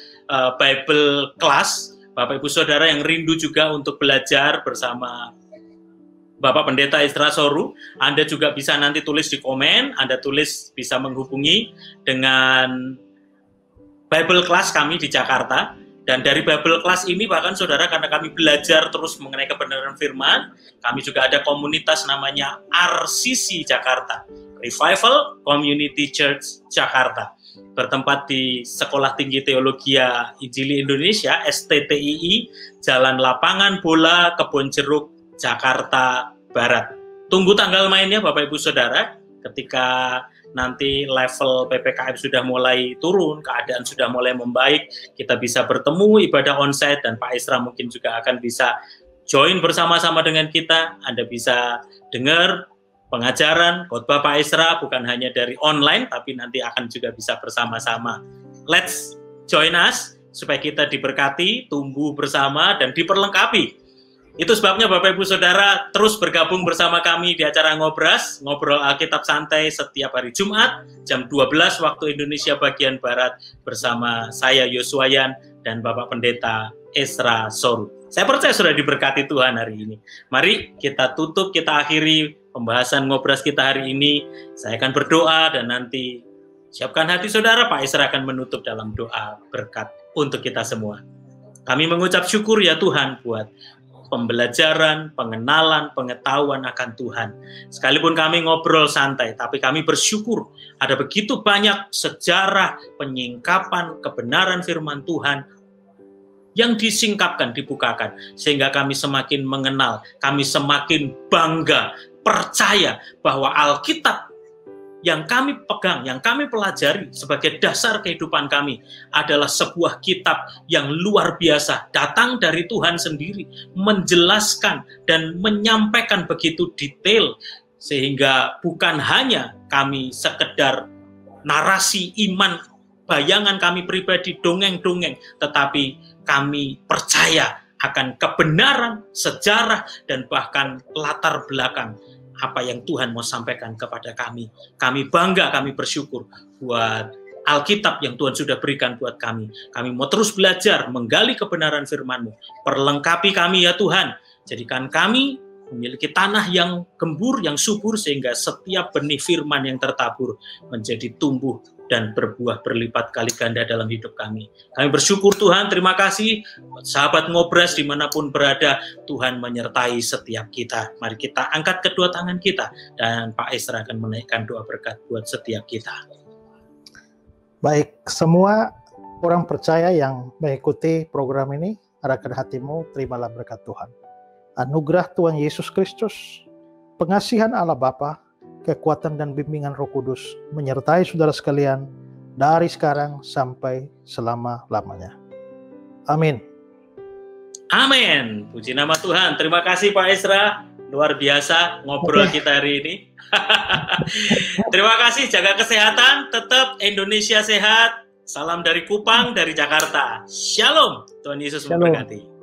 Bible Class, Bapak Ibu Saudara yang rindu juga untuk belajar bersama Bapak Pendeta Ezra Soru, Anda juga bisa nanti tulis di komen, Anda tulis bisa menghubungi dengan Bible Class kami di Jakarta. Dan dari Bible Class ini bahkan saudara, karena kami belajar terus mengenai kebenaran firman, kami juga ada komunitas namanya RCC Jakarta, Revival Community Church Jakarta, bertempat di Sekolah Tinggi Teologia Injili Indonesia, STTII, Jalan Lapangan Bola, Kebon Jeruk, Jakarta Barat. Tunggu tanggal mainnya Bapak Ibu Saudara, ketika nanti level PPKM sudah mulai turun, keadaan sudah mulai membaik, kita bisa bertemu ibadah onsite, dan Pak Ezra mungkin juga akan bisa join bersama-sama dengan kita. Anda bisa dengar pengajaran khotbah Pak Ezra bukan hanya dari online, tapi nanti akan juga bisa bersama-sama. Let's join us supaya kita diberkati, tumbuh bersama, dan diperlengkapi. Itu sebabnya Bapak Ibu Saudara terus bergabung bersama kami di acara Ngobras, Ngobrol Alkitab Santai setiap hari Jumat, jam 12 waktu Indonesia bagian Barat, bersama saya Yoswayan dan Bapak Pendeta Ezra Soru. Saya percaya sudah diberkati Tuhan hari ini. Mari kita tutup, kita akhiri pembahasan Ngobras kita hari ini. Saya akan berdoa dan nanti siapkan hati saudara, Pak Ezra akan menutup dalam doa berkat untuk kita semua. Kami mengucap syukur ya Tuhan buat pembelajaran, pengenalan, pengetahuan akan Tuhan. Sekalipun kami ngobrol santai, tapi kami bersyukur ada begitu banyak sejarah, penyingkapan, kebenaran firman Tuhan yang disingkapkan, dibukakan, sehingga kami semakin mengenal, kami semakin bangga, percaya bahwa Alkitab yang kami pegang, yang kami pelajari sebagai dasar kehidupan kami adalah sebuah kitab yang luar biasa, datang dari Tuhan sendiri, menjelaskan dan menyampaikan begitu detail, sehingga bukan hanya kami sekedar narasi iman, bayangan kami pribadi, dongeng-dongeng, tetapi kami percaya akan kebenaran, sejarah, dan bahkan latar belakang apa yang Tuhan mau sampaikan kepada kami. Kami bangga, kami bersyukur buat Alkitab yang Tuhan sudah berikan buat kami. Kami mau terus belajar, menggali kebenaran firman-Mu. Perlengkapi kami ya Tuhan. Jadikan kami memiliki tanah yang gembur, yang subur, sehingga setiap benih firman yang tertabur menjadi tumbuh dan berbuah berlipat kali ganda dalam hidup kami. Kami bersyukur Tuhan, terima kasih. Sahabat Ngobras dimanapun berada, Tuhan menyertai setiap kita. Mari kita angkat kedua tangan kita, dan Pak Esra akan menaikkan doa berkat buat setiap kita. Baik, semua orang percaya yang mengikuti program ini, arahkan hatimu, terimalah berkat Tuhan. Anugerah Tuhan Yesus Kristus, pengasihan Allah Bapa, kekuatan dan bimbingan Roh Kudus menyertai saudara sekalian dari sekarang sampai selama-lamanya. Amin. Amin. Puji nama Tuhan. Terima kasih Pak Esra. Luar biasa ngobrol kita hari ini. Terima kasih, jaga kesehatan, tetap Indonesia sehat. Salam dari Kupang, dari Jakarta. Shalom. Tuhan Yesus memberkati.